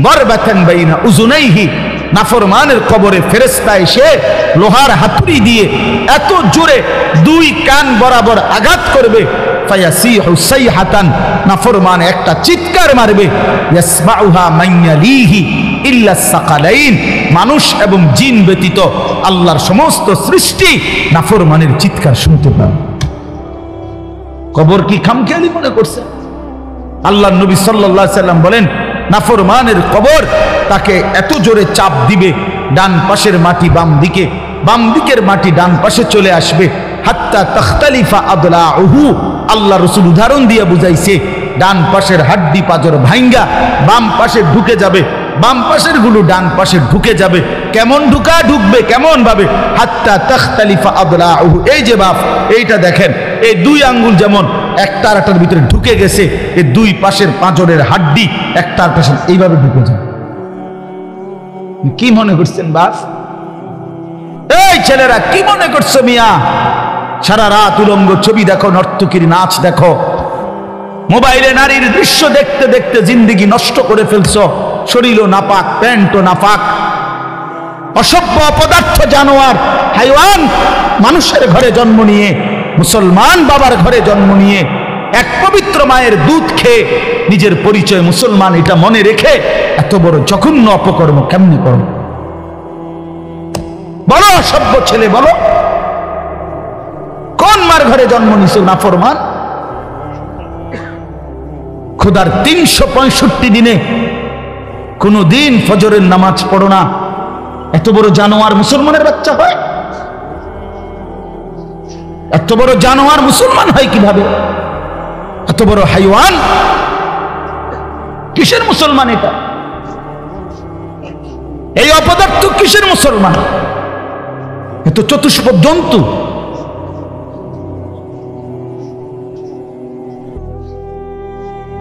দারবাতান বাইনা উযুনাইহি, নাফরমানের কবরে ফেরেশতা এসে লোহার হাতুড়ি দিয়ে এত জোরে 2 কান বরাবর আঘাত করবে, ফায়াসিহু সাইহাতান, নাফরমান একটা চিৎকার মারবে, ইয়াসমাউহা মান ইয়ালিহি ইল্লা সাকালাইন, মানুষ এবং জিন ব্যতীত আল্লাহর সমস্ত সৃষ্টি নাফরমানের চিৎকার শুনতে পাবে। কবর কি খামখেয়ালি মনে করছে? আল্লাহ নবী সাল্লাল্লাহু আলাইহি সাল্লাম বলেন নাফরমানের কবর তাকে এত জোরে চাপ দিবে, ডান পাশের মাটি বাম দিকে, বাম দিকের মাটি ডান পাশে চলে আসবে, হাত্তা তাখতালিফা আদলাউহু, আল্লাহ রাসূল উদাহরণ দিয়ে বুঝাইছে ডান পাশের হাড্ডি পাঁজর ভাঙ্গা বাম পাশে ঢুকে যাবে, বাম পাশের গুলো ডান পাশে ঢুকে যাবে। কেমন ঢুকবে কেমন ভাবে? হাত্তা তাখতালিফা আদলাউহু, এই যে বাপ এইটা দেখেন, এই 2 আঙ্গুল যেমন একটা আরেকটার ভিতরে ঢুকে গেছে, এই 2 পাশের পাঁজরের হাড্ডি একটা পাশে এইভাবে ঢুকে যায়। কি মনে করছেন বাপ? এই ছেলেরা কি মনে করছো মিয়া? সারা রাত উলঙ্গ ছবি দেখো, নর্তকীর নাচ দেখো, মোবাইলে নারীর দৃশ্য দেখতে দেখতে জিন্দেগি নষ্ট করে ফেলছো। শরীরও নাপাক, প্যান্টও নাপাক, অসভ্য অপদার্থ জানোয়ার হাইওয়ান, মানুষের ঘরে জন্ম নিয়ে, মুসলমান বাবার ঘরে জন্ম নিয়ে, এক পবিত্র মায়ের দুধ খেয়ে নিজের পরিচয় মুসলমান এটা মনে রেখে এত বড় জঘন্য অপকর্ম কেমনি করো? বলো অসভ্য ছেলে, বলো কোন মার ঘরে জন্ম নিছো নাফরমান? খোদার 365 দিনে কোনো দিন ফজরের নামাজ পড়ো না, এত বড় জানোয়ার মুসলমানের বাচ্চা হয়? এত বড় জানোয়ার মুসলমান হয় কিভাবে? এত বড় হাইওয়ান কিসের মুসলমান? এটা এই অপদার্থ কিসের মুসলমান? এত চতুষ্পদ জন্তু।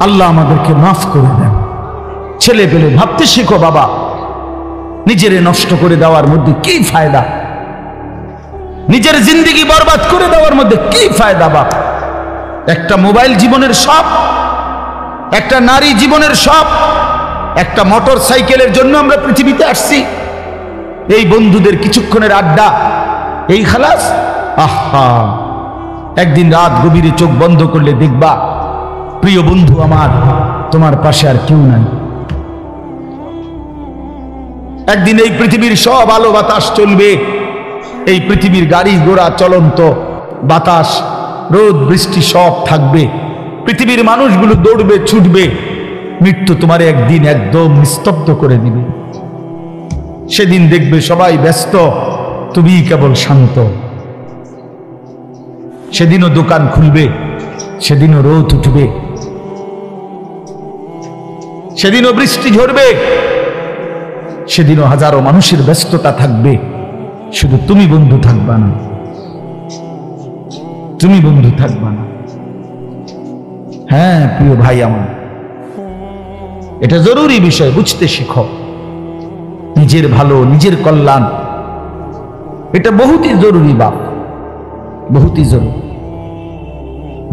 আল্লাহ আমাদেরকে মাফ করে দেন। ছেলে পেলে ভাবতে শিখো বাবা, নিজেরে নষ্ট করে দেওয়ার মধ্যে কি ফায়দা? নিজের জিন্দেগি বরবাদ করে দেওয়ার মধ্যে কি ফায়দা বাপ? একটা মোবাইল জীবনের সব, একটা নারী জীবনের সব, একটা মোটর সাইকেলের জন্য আমরা পৃথিবীতে আসছি। এই বন্ধুদের কিছুক্ষণের আড্ডা, এই খালাস। আহা, একদিন রাত গভীরে চোখ বন্ধ করলে দেখবা প্রিয় বন্ধু আমার, তোমার পাশে আর কেউ নাই। একদিন এই পৃথিবীর সব আলো বাতাস চলবে, এই পৃথিবীর গাড়ি ঘোড়া চলন্ত, বাতাস রোদ বৃষ্টি সব থাকবে, পৃথিবীর মানুষগুলো দৌড়বে ছুটবে, মৃত্যু তোমার একদিন একদম নিস্তব্ধ করে দিবে। সেদিন দেখবে সবাই ব্যস্ত, তুমি কেবল শান্ত। সেদিনও দোকান খুলবে, সেদিনও রোদ উঠবে, সেদিনও বৃষ্টি ঝরবে, সেদিনও হাজারো মানুষের ব্যস্ততা থাকবে, শুধু তুমি বন্ধু থাকবা না, তুমি বন্ধু থাকবা না। হ্যাঁ প্রিয় ভাই আমার, এটা জরুরি বিষয়, বুঝতে শিখো। নিজের ভালো, নিজের কল্যাণ, এটা বহুতই জরুরি বাপ, বহুতই জরুরি।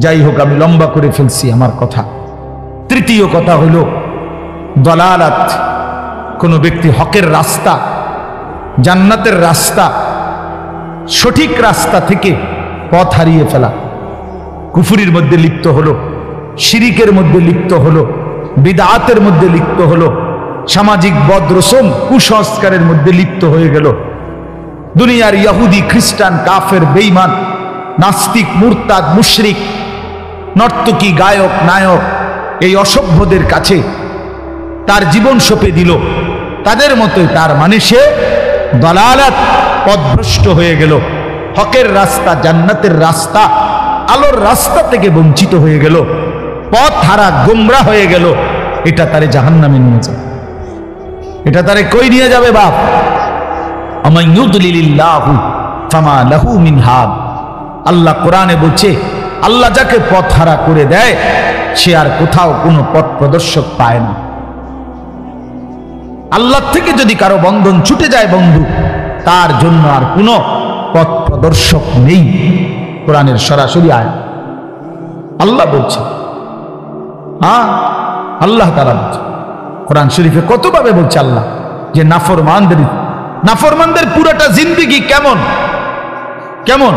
যাই হোক, আমি লম্বা করে ফেলছি আমার কথা। তৃতীয় কথা হলো দলালাত। কোন ব্যক্তি হকের রাস্তা, জান্নাতের রাস্তা, সঠিক রাস্তা থেকে পথ হারিয়ে ফেলা, কুফরির মধ্যে লিপ্ত হলো, শিরিকের মধ্যে লিপ্ত হলো, বিদআতের মধ্যে লিপ্ত হলো, সামাজিক বদরসম কুসংস্কারের মধ্যে লিপ্ত হয়ে গেল। দুনিয়ার ইহুদি খ্রিস্টান কাফের বেঈমান নাস্তিক মুরতাদ মুশরিক নর্তকী গায়ক নায়ক এই অসভ্যদের কাছে তার জীবন সঁপে দিল। তাদের মতোই তার মানে সে দলালাত, পথভ্রষ্ট হয়ে গেল। হকের রাস্তা, জান্নাতের রাস্তা, আলোর রাস্তা থেকে বঞ্চিত হয়ে গেল, পথ হারা গোমরা হয়ে গেল। এটা তারে জাহান্নামে নিয়ে যাবে। এটা তারে কই নিয়ে যাবে বাপ? আমান ইউদলিলিল্লাহু ফামা লাহু মিন হাদ। আল্লাহ কোরআনে বলছে, আল্লাহ যাকে পথ হারা করে দেয় সে আর কোথাও কোনো পথ প্রদর্শক পায় না। আল্লাহ থেকে যদি কারো বন্ধন ছুটে যায় বন্ধু, তার জন্য আর কোনো পথ প্রদর্শক নেই। কোরআনের সরাসরি আয়াত আল্লাহ বলছে। হ্যাঁ, আল্লাহ তাআলা বলছে কোরআন শরীফে কতভাবে বলছে আল্লাহ যে নাফরমানদের পুরোটা জিন্দেগি কেমন কেমন?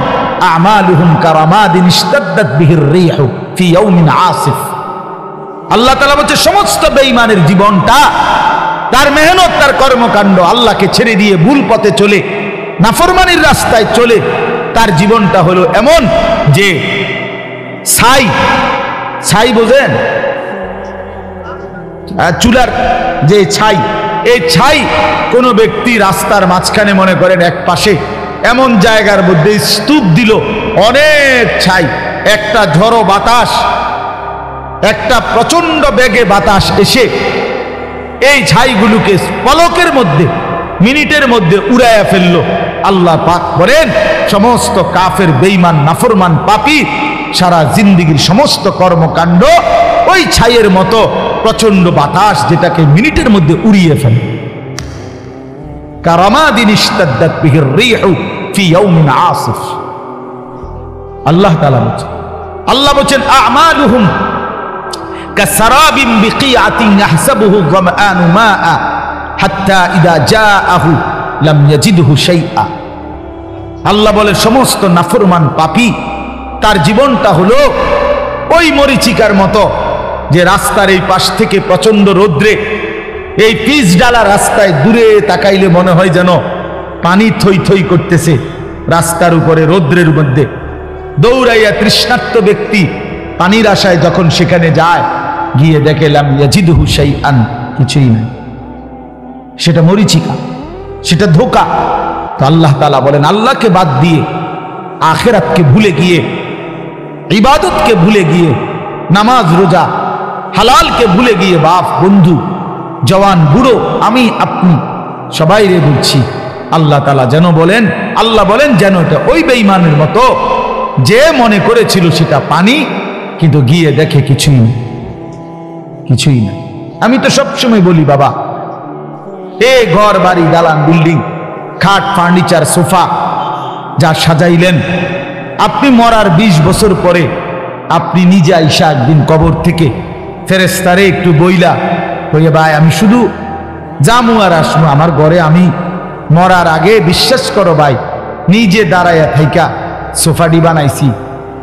আমালুহুম কারামাদিন ইশতাদ্দাত বিহির রিহু ফি ইয়াউমিন আসিফ। আল্লাহ তাআলা বলছে সমস্ত বেঈমানের জীবনটা, তার মেহনত, তার কর্মকাণ্ড, আল্লাহকে ছেড়ে দিয়ে ভুল পথে চলে, নাফরমানির রাস্তায় চলে, তার জীবনটা হলো এমন যে ছাই বোঝেন, চুলার যে ছাই, এই ছাই কোন ব্যক্তি রাস্তার মাঝখানে মনে করেন এক পাশে এমন জায়গার মধ্যে স্তূপ দিল, অনেক ছাই, একটা ঝড়ো বাতাস, একটা প্রচন্ড বেগে বাতাস এসে এই ছাইগুলোকে পলকের মধ্যে, মিনিটের মধ্যে উড়াইয়া ফেললো। আল্লাহ পাক বলেন সমস্ত কাফের বেঈমান নাফরমান পাপী সারা জিন্দেগীর সমস্ত কর্মকাণ্ড ওই ছাইয়ের মতো প্রচন্ড বাতাস যেটাকে মিনিটের মধ্যে উড়িয়ে ফেলে। কারামাদিন ইশতাদ্দাত বিহির রিহু ফি ইয়াউমিন আসিফ। আল্লাহ তাআলা বলেন, আল্লাহ বলেন আমালুহুম কাসারাবিন বিকিআতিন ইয়াহসাবুহু যামআনু মাআ হাত্তা ইযা জাআহু লাম ইয়াজিদহু শাইআ। আল্লাহ বলে সমস্ত নাফরমান পাপী তার জীবনটা হলো ওই মরিচিকার মতো, যে রাস্তার এই পাশ থেকে প্রচন্ড রৌদ্রে, এই পিচ ডালা রাস্তায় দূরে তাকাইলে মনে হয় যেন পানি থই থই করতেছে রাস্তার উপরে রৌদ্রের মধ্যে। দৌড়াইয়া তৃষ্ণার্ত ব্যক্তি পানির আশায় যখন সেখানে যায়, গিয়ে দেখে লাম ইয়াজিদহু শাইআন, কিছুই নাই, সেটা মরিচিকা। সেটা ধোঁকা। তো আল্লাহ তাআলা বলেন, আল্লাহকে বাদ দিয়ে, আখিরাতকে ভুলে গিয়ে, ইবাদতকে ভুলে গিয়ে, নামাজ রোজা হালালকে ভুলে গিয়ে, বাপ বন্ধু জওয়ান বুড়ো আমি আপনি সবাই রে বলছি, আল্লাহ তাআলা যেন বলেন, আল্লাহ বলেন যেন এটা ওই বেঈমানের মতো যে মনে করেছিল সেটা পানি, কিন্তু গিয়ে দেখে কিছুই না, কিছুই না। আমি তো সবসময় বলি বাবা, এই ঘর বাড়ি দালান বিল্ডিং খাট ফার্নিচার সোফা যা সাজাইলেন, আপনি মরার 20 বছর পরে আপনি নিজে আইসা একদিন কবর থেকে ফেরেশতারে একটু বইলা কইয়া, ভাই আমি শুধু জামু আর আসমু, আমার ঘরে আমি মরার আগে বিশ্বাস করো ভাই নিজে দাঁড়াইয়া থাইকা সোফাটি বানাইছি,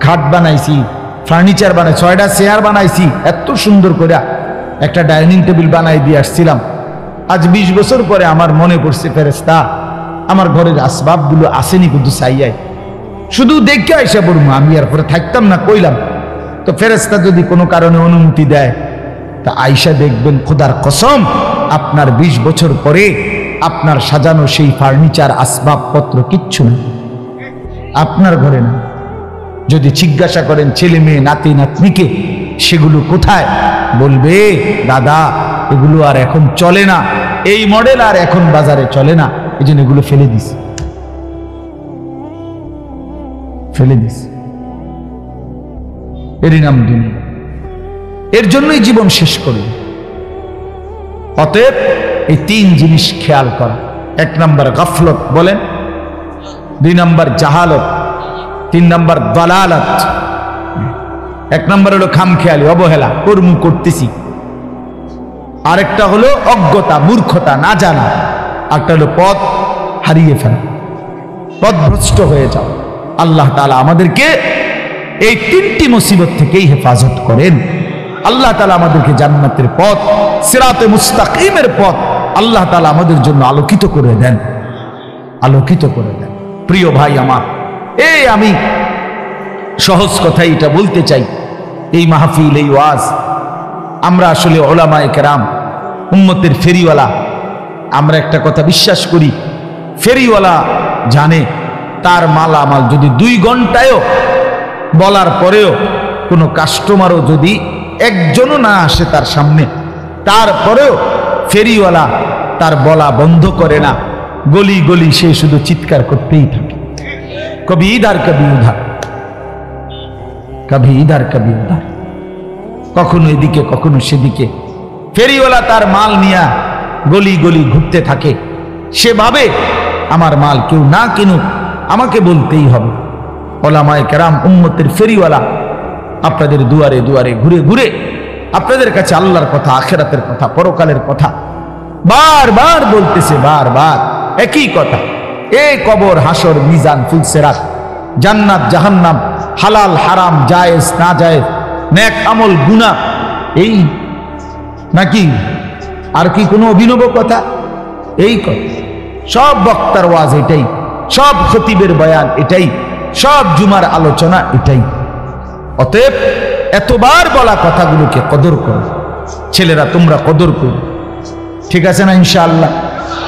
খাট বানাইছি, ফার্নিচার বানাই, 6টা চেয়ার বানাইছি, এত সুন্দর করে একটা ডাইনিং টেবিল বানাই দিয়ে আসছিলাম। আজ 20 বছর পরে আমার মনে পড়ছে, ফেরেশতা আমার ঘরের আসবাবগুলো আসেনি কিন্তু চাইয়াই, শুধু দেখে আইসা পড়বো, আমি আর পরে থাকতাম না কইলাম। তো ফেরেশতা যদি কোনো কারণে অনুমতি দেয় তা আইসা দেখবেন, খোদার কসম আপনার 20 বছর পরে আপনার সাজানো সেই ফার্নিচার আসবাবপত্র কিচ্ছু না, আপনার ঘরে না। যদি জিজ্ঞাসা করেন ছেলে মেয়ে নাতি নাতনিকে সেগুলো কোথায়, বলবে দাদা এগুলো আর এখন চলে না, এই মডেল আর এখন বাজারে চলে না, এই জন্য এগুলো ফেলে দিস, ফেলে দিস। এরই নাম দুনিয়া, এর জন্যই জীবন শেষ করবে। অতএব এই 3 জিনিস খেয়াল করা। 1 নম্বর গাফলত বলেন, 2 নম্বর জাহালত, 3 নম্বর দালালত। 1 নম্বর হলো খামখেয়ালি, অবহেলা, কর্ম করতেছি। আরেকটা হলো অজ্ঞতা, মূর্খতা, না জানা। আরেকটা হলো পথ হারিয়ে ফেলা, পথভ্রষ্ট হয়ে যাও। আল্লাহ তাআলা আমাদেরকে এই 3টি মুসিবত থেকেই হেফাজত করেন। আল্লাহ তাআলা আমাদেরকে জান্নাতের পথ, সিরাতে মুস্তাকিমের পথ আল্লাহ তাআলা আমাদের জন্য আলোকিত করে দেন, আলোকিত করে দেন। প্রিয় ভাই আমার, এই আমি সহজ কথাই এটা বলতে চাই, এই মাহফিল, এই ওয়াজ, আমরা আসলে উলামায়ে কেরাম উম্মতের ফেরিওয়ালা। আমরা একটা কথা বিশ্বাস করি, ফেরিওয়ালা জানে তার মালামাল যদি 2 ঘন্টায়ও বলার পরেও কোনো কাস্টমারও যদি একজনও না আসে তার সামনে, তারপরেও ফেরিওয়ালা তার বলা বন্ধ করে না, গলি গলি সে শুধু চিৎকার করতেই থাকে, কবি ইধার কবি উধার, কবি ইধার কবি উধার, কখনো এদিকে কখনো সেদিকে। ফেরিওয়ালা তার মাল নিয়ে গলি গলি ঘুরতে থাকে, সে ভাবে আমার মাল কেউ না কিনুক, আমাকে বলতেই হবে। উলামায়ে কেরাম উম্মতের ফেরিওয়ালা আপনাদের দুয়ারে দুয়ারে ঘুরে ঘুরে আপনাদের কাছে আল্লাহর কথা, আখিরাতের কথা, পরকালের কথা বারবার বলতেছে, বারবার একই কথা। এই কবর, হাসর, মিজান, ফুলসেরাত, জান্নাত, জাহান্নাম, হালাল হারাম, জায়েজ না জায়েজ, নেক আমল, গুনাহ, এই নাকি আর কি কোনো অভিনব কথা? এই কথা। সব বক্তার ওয়াজ এটাই, সব খতিবের বয়ান এটাই, সব জুমার আলোচনা এটাই। অতএব এতবার বলা কথাগুলোকে কদর করো, ছেলেরা তোমরা কদর করো, ঠিক আছে না? ইনশাআল্লাহ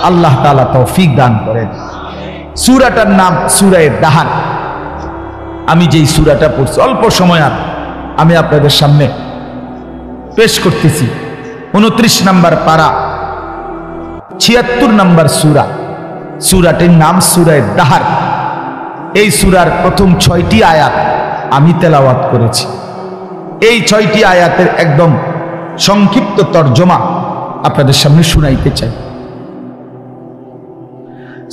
আল্লাহ তাআলা তৌফিক দান করেন। সূরাটার নাম সূরা দাহার। আমি যেই সূরাটা পড়ছি অল্প সময় আর আমি আপনাদের সামনে পেশ করতেছি। 29 নম্বর পারা, 76 নম্বর সূরা। সূরাটির নাম সূরা দাহার। এই সূরার প্রথম 6টি আয়াত আমি তেলাওয়াত করেছি। এই 6টি আয়াতের একদম সংক্ষিপ্ত তরজমা আপনাদের সামনে শুনাইতে চাই।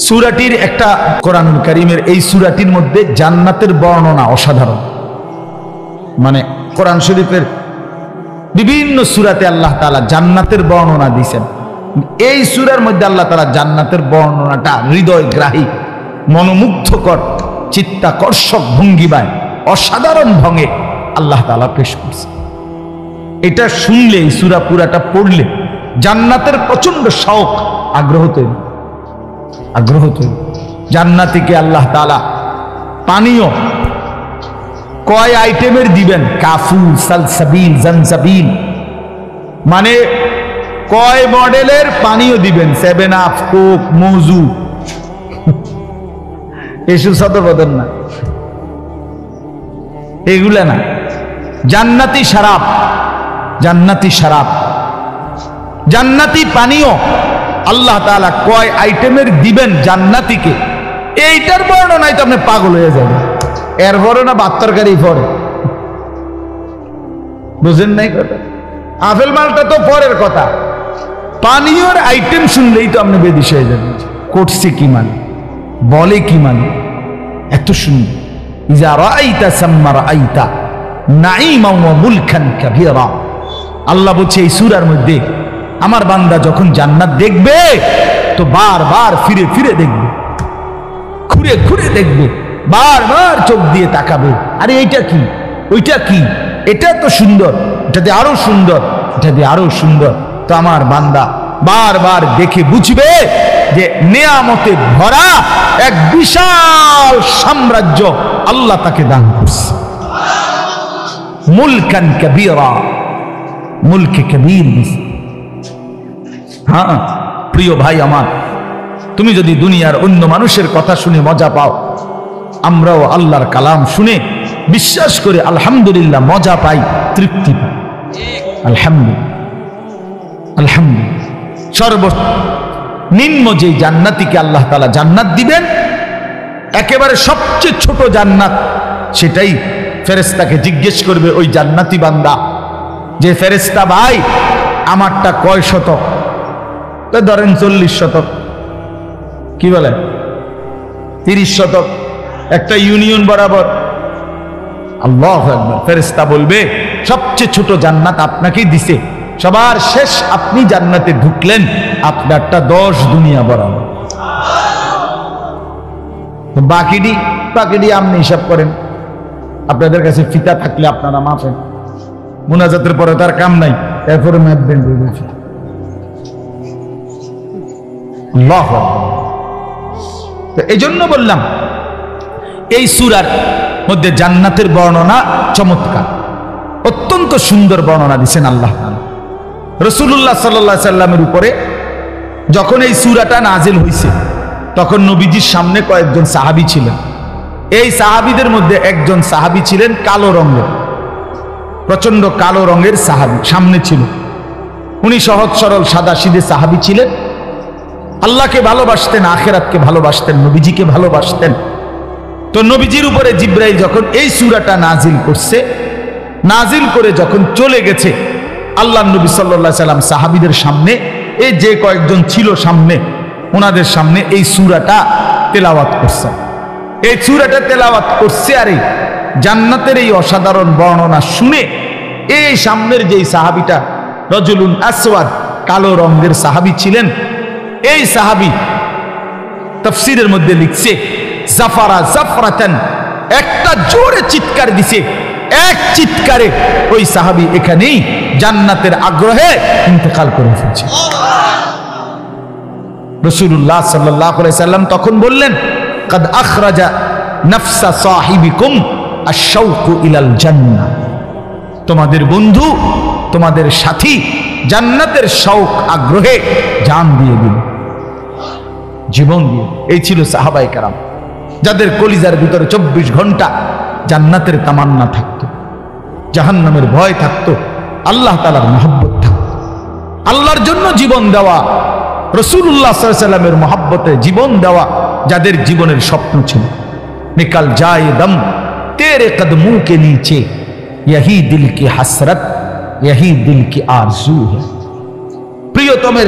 সূরাটির একটা, কোরআনুল কারীমের এই সূরাটির মধ্যে জান্নাতের বর্ণনা অসাধারণ। মানে কোরআন শরীফের বিভিন্ন সূরাতে আল্লাহ তাআলা জান্নাতের বর্ণনা দিয়েছেন। এই সূরার মধ্যে আল্লাহ তাআলা জান্নাতের বর্ণনাটা হৃদয়গ্রাহী, মনোমুগ্ধকর, চিত্তাকর্ষক ভঙ্গিমায় অসাধারণ ঢঙে আল্লাহ তাআলা পেশ করছে। এটা শুনলে, এই সূরা পুরাটা পড়লে জান্নাতের প্রচন্ড শৌক, আগ্রহ তৈরি, আগ্রহ তৈরি। জান্নাতীকে আল্লাহ তাআলা পানীয় কয় আইটেমের দিবেন? কাফু, সালসাবিল, জানজাবিল, মানে কয় মডেলের পানিও দিবেন, 7 আপ, কোক, মৌজু, এসব সদর বদল না, এগুলা না। জান্নাতি শরাব, জান্নাতি শরাব, জান্নাতি পানীয় আল্লাহ তাআলা কয় আইটেমের দিবেন জান্নাতীকে, এইটার বর্ণনায় তো আপনি পাগল হয়ে যাবেন। এর পরে না ভাত তরকারি পরে, বুঝেন নাই কথা? আপেল মালটা তো পরের কথা, পানীয়র আইটেম শুনলেই তো আপনি বেদিশ হয়ে যাবেন। করছে কি মানে, বলে কি মানে, এত সুন্দর। ইজা রাআইতা সাম্মা রাআইতা নাঈমান ওয়া মুলকান কাবীরা। আল্লাহ বলছে এই সূরার মধ্যে, আমার বান্দা যখন জান্নাত দেখবে তো বারবার ফিরে ফিরে দেখবে, ঘুরে ঘুরে দেখবে, বারবার চোখ দিয়ে তাকাবে, আরে এইটা কি, ওইটা কি, এটা তো সুন্দর, এটা দিয়ে আরো সুন্দর, এটা দিয়ে আরো সুন্দর। তো আমার বান্দা বারবার দেখে বুঝবে যে নেয়ামতে ভরা এক বিশাল সাম্রাজ্য আল্লাহ তাকে দান করছে। মুলকান কাবীরা, মুলকে কবীর। হ্যাঁ প্রিয় ভাই আমার, তুমি যদি দুনিয়ার অন্য মানুষের কথা শুনে মজা পাও, আমরাও আল্লাহর কালাম শুনে বিশ্বাস করে আলহামদুলিল্লাহ মজা পাই, তৃপ্তি পাই। আলহামদুলিল্লাহ, আলহামদুলিল্লাহ। সর্বনিম্ন যে জান্নাতীকে আল্লাহ তাআলা জান্নাত দিবেন, একেবারে সবচেয়ে ছোট জান্নাত, সেটাই ফেরেশতাকে জিজ্ঞেস করবে ওই জান্নাতি বান্দা যে ফেরেশতা ভাই আমারটা কয় শতক? তো ধরেন 40 শতক, কি বলে 30 শতক, একটা ইউনিয়ন বরাবর। আল্লাহু আকবার। ফেরেশতা বলবে সবচেয়ে ছোট জান্নাত আপনাকেই দিছে, সবার শেষ আপনি জান্নাতে ঢুকলেন, আপনারটা 10 দুনিয়া বরাবর। বাকিটি আপনি হিসাব করেন, আপনাদের কাছে ফিতা থাকলে আপনারা মাপেন, মুনাজাতের পরে তার কাম নাই, এরপরে মাপবেন। আল্লাহু আকবার। তো এই জন্য বললাম এই সূরার মধ্যে জান্নাতের বর্ণনা চমৎকার, অত্যন্ত সুন্দর বর্ণনা দিয়েছেন আল্লাহ তাআলা। রাসূলুল্লাহ সাল্লাল্লাহু আলাইহি সাল্লামের উপরে যখন এই সূরাটা নাজিল হয়েছে, তখন নবীজির সামনে কয়েকজন সাহাবী ছিলেন। এই সাহাবীদের মধ্যে একজন সাহাবী ছিলেন কালো রঙের, প্রচন্ড কালো রঙের সাহাবী সামনে ছিল। উনি সহজ সরল সাদা সিধে সাহাবী ছিলেন, আল্লাহকে ভালোবাসতেন, আখিরাতকে ভালোবাসতেন, নবীজিকে ভালোবাসতেন। তো নবীজির উপরে জিবরাইল যখন এই সূরাটা নাজিল করছে, নাজিল করে যখন চলে গেছে, আল্লাহ নবী সাল্লাল্লাহু আলাইহি সাল্লাম সাহাবীদের সামনে, এই যে কয়েকজন ছিল সামনে, ওনাদের সামনে এই সূরাটা তেলাওয়াত করছে। এই সূরাটা তেলাওয়াত করছে, আর জান্নাতের এই অসাধারণ বর্ণনা শুনে এই সামনের যেই সাহাবীটা রজুলুন আসওয়াদ, কালো রঙের সাহাবী ছিলেন, এই সাহাবী তাফসীরের মধ্যে লিখছে জাফারা জাফরাতান, একটা জোরে চিৎকার দিছে, এক চিৎকারে ওই সাহাবী এখানেই জান্নাতের আগ্রহে ইন্তেকাল করে ফেলেছে। রাসূলুল্লাহ সাল্লাল্লাহু আলাইহি সাল্লাম তখন বললেন, কাদ আখরাজা নাফসা সাহিবিকুম আশ-শাওকু ইলাল জান্নাহ, তোমাদের বন্ধু, তোমাদের সাথী জান্নাতের শৌক আগ্রহে জান দিয়ে দিল, জীবন দিয়ে। এই ছিল সাহাবায়ে কেরাম, যাদের কলিজার ভিতরে 24 ঘন্টা জান্নাতের তামান্না থাকতো, জাহান্নামের ভয় থাকতো, আল্লাহ তাআলার মহব্বত থাকতো। আল্লাহর জন্য জীবন দেওয়া, রাসূলুল্লাহ সাল্লাল্লাহু আলাইহি ওয়াসাল্লামের মহব্বতে জীবন দেওয়া যাদের জীবনের স্বপ্ন ছিল। নিকাল যায় দম তেরে কদমোं के नीचे यही दिल की हसरत यही दिल की आरज़ू है। প্রিয়তমের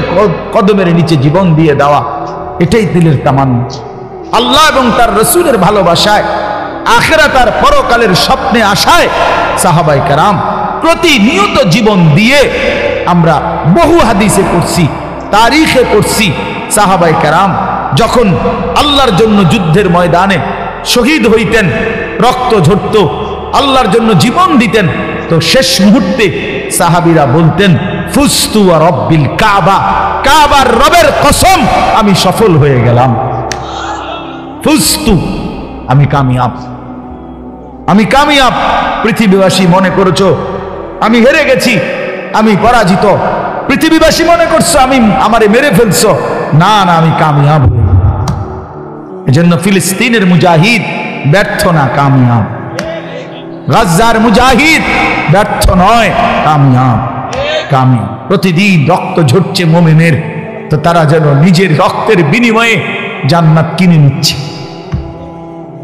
কদমের নিচে জীবন দিয়ে দেওয়া, এটাই দিলের তামান্না। আল্লাহ এবং তার রাসূলের ভালোবাসায়, আখিরাত আর পরকালের স্বপ্নে আশায় সাহাবায়ে কেরাম প্রতিনিয়ত জীবন দিয়ে। আমরা বহু হাদিসে পড়ছি, তারিখে পড়ছি, সাহাবায়ে কেরাম যখন আল্লাহর জন্য যুদ্ধের ময়দানে শহীদ হইতেন, রক্ত ঝরত, আল্লাহর জন্য জীবন দিতেন, তো শেষ মুহূর্তে সাহাবীরা বলতেন, ফুস্তু ওয়া রব্বিল কাবা, কাবার রবের কসম আমি সফল হয়ে গেলাম। ফুস্তু, আমি কামিয়াব, আমি কামিয়াব। পৃথিবীবাসী মনে করেছো আমি হেরে গেছি, আমি পরাজিত, পৃথিবীবাসী মনে করছো আমারে মেরে ফেলছো, না না, আমি কামিয়াব হই। এজন্য ফিলিস্তিনের মুজাহিদ ব্যর্থ না, কামিয়াব। গাজার মুজাহিদ ব্যর্থ নয়, কামিয়াব। কামিয়াব। প্রতিদিন রক্ত ঝরছে মুমিনের, তো তারা যেন নিজের রক্তের বিনিময়ে জান্নাত কিনে নিচ্ছে,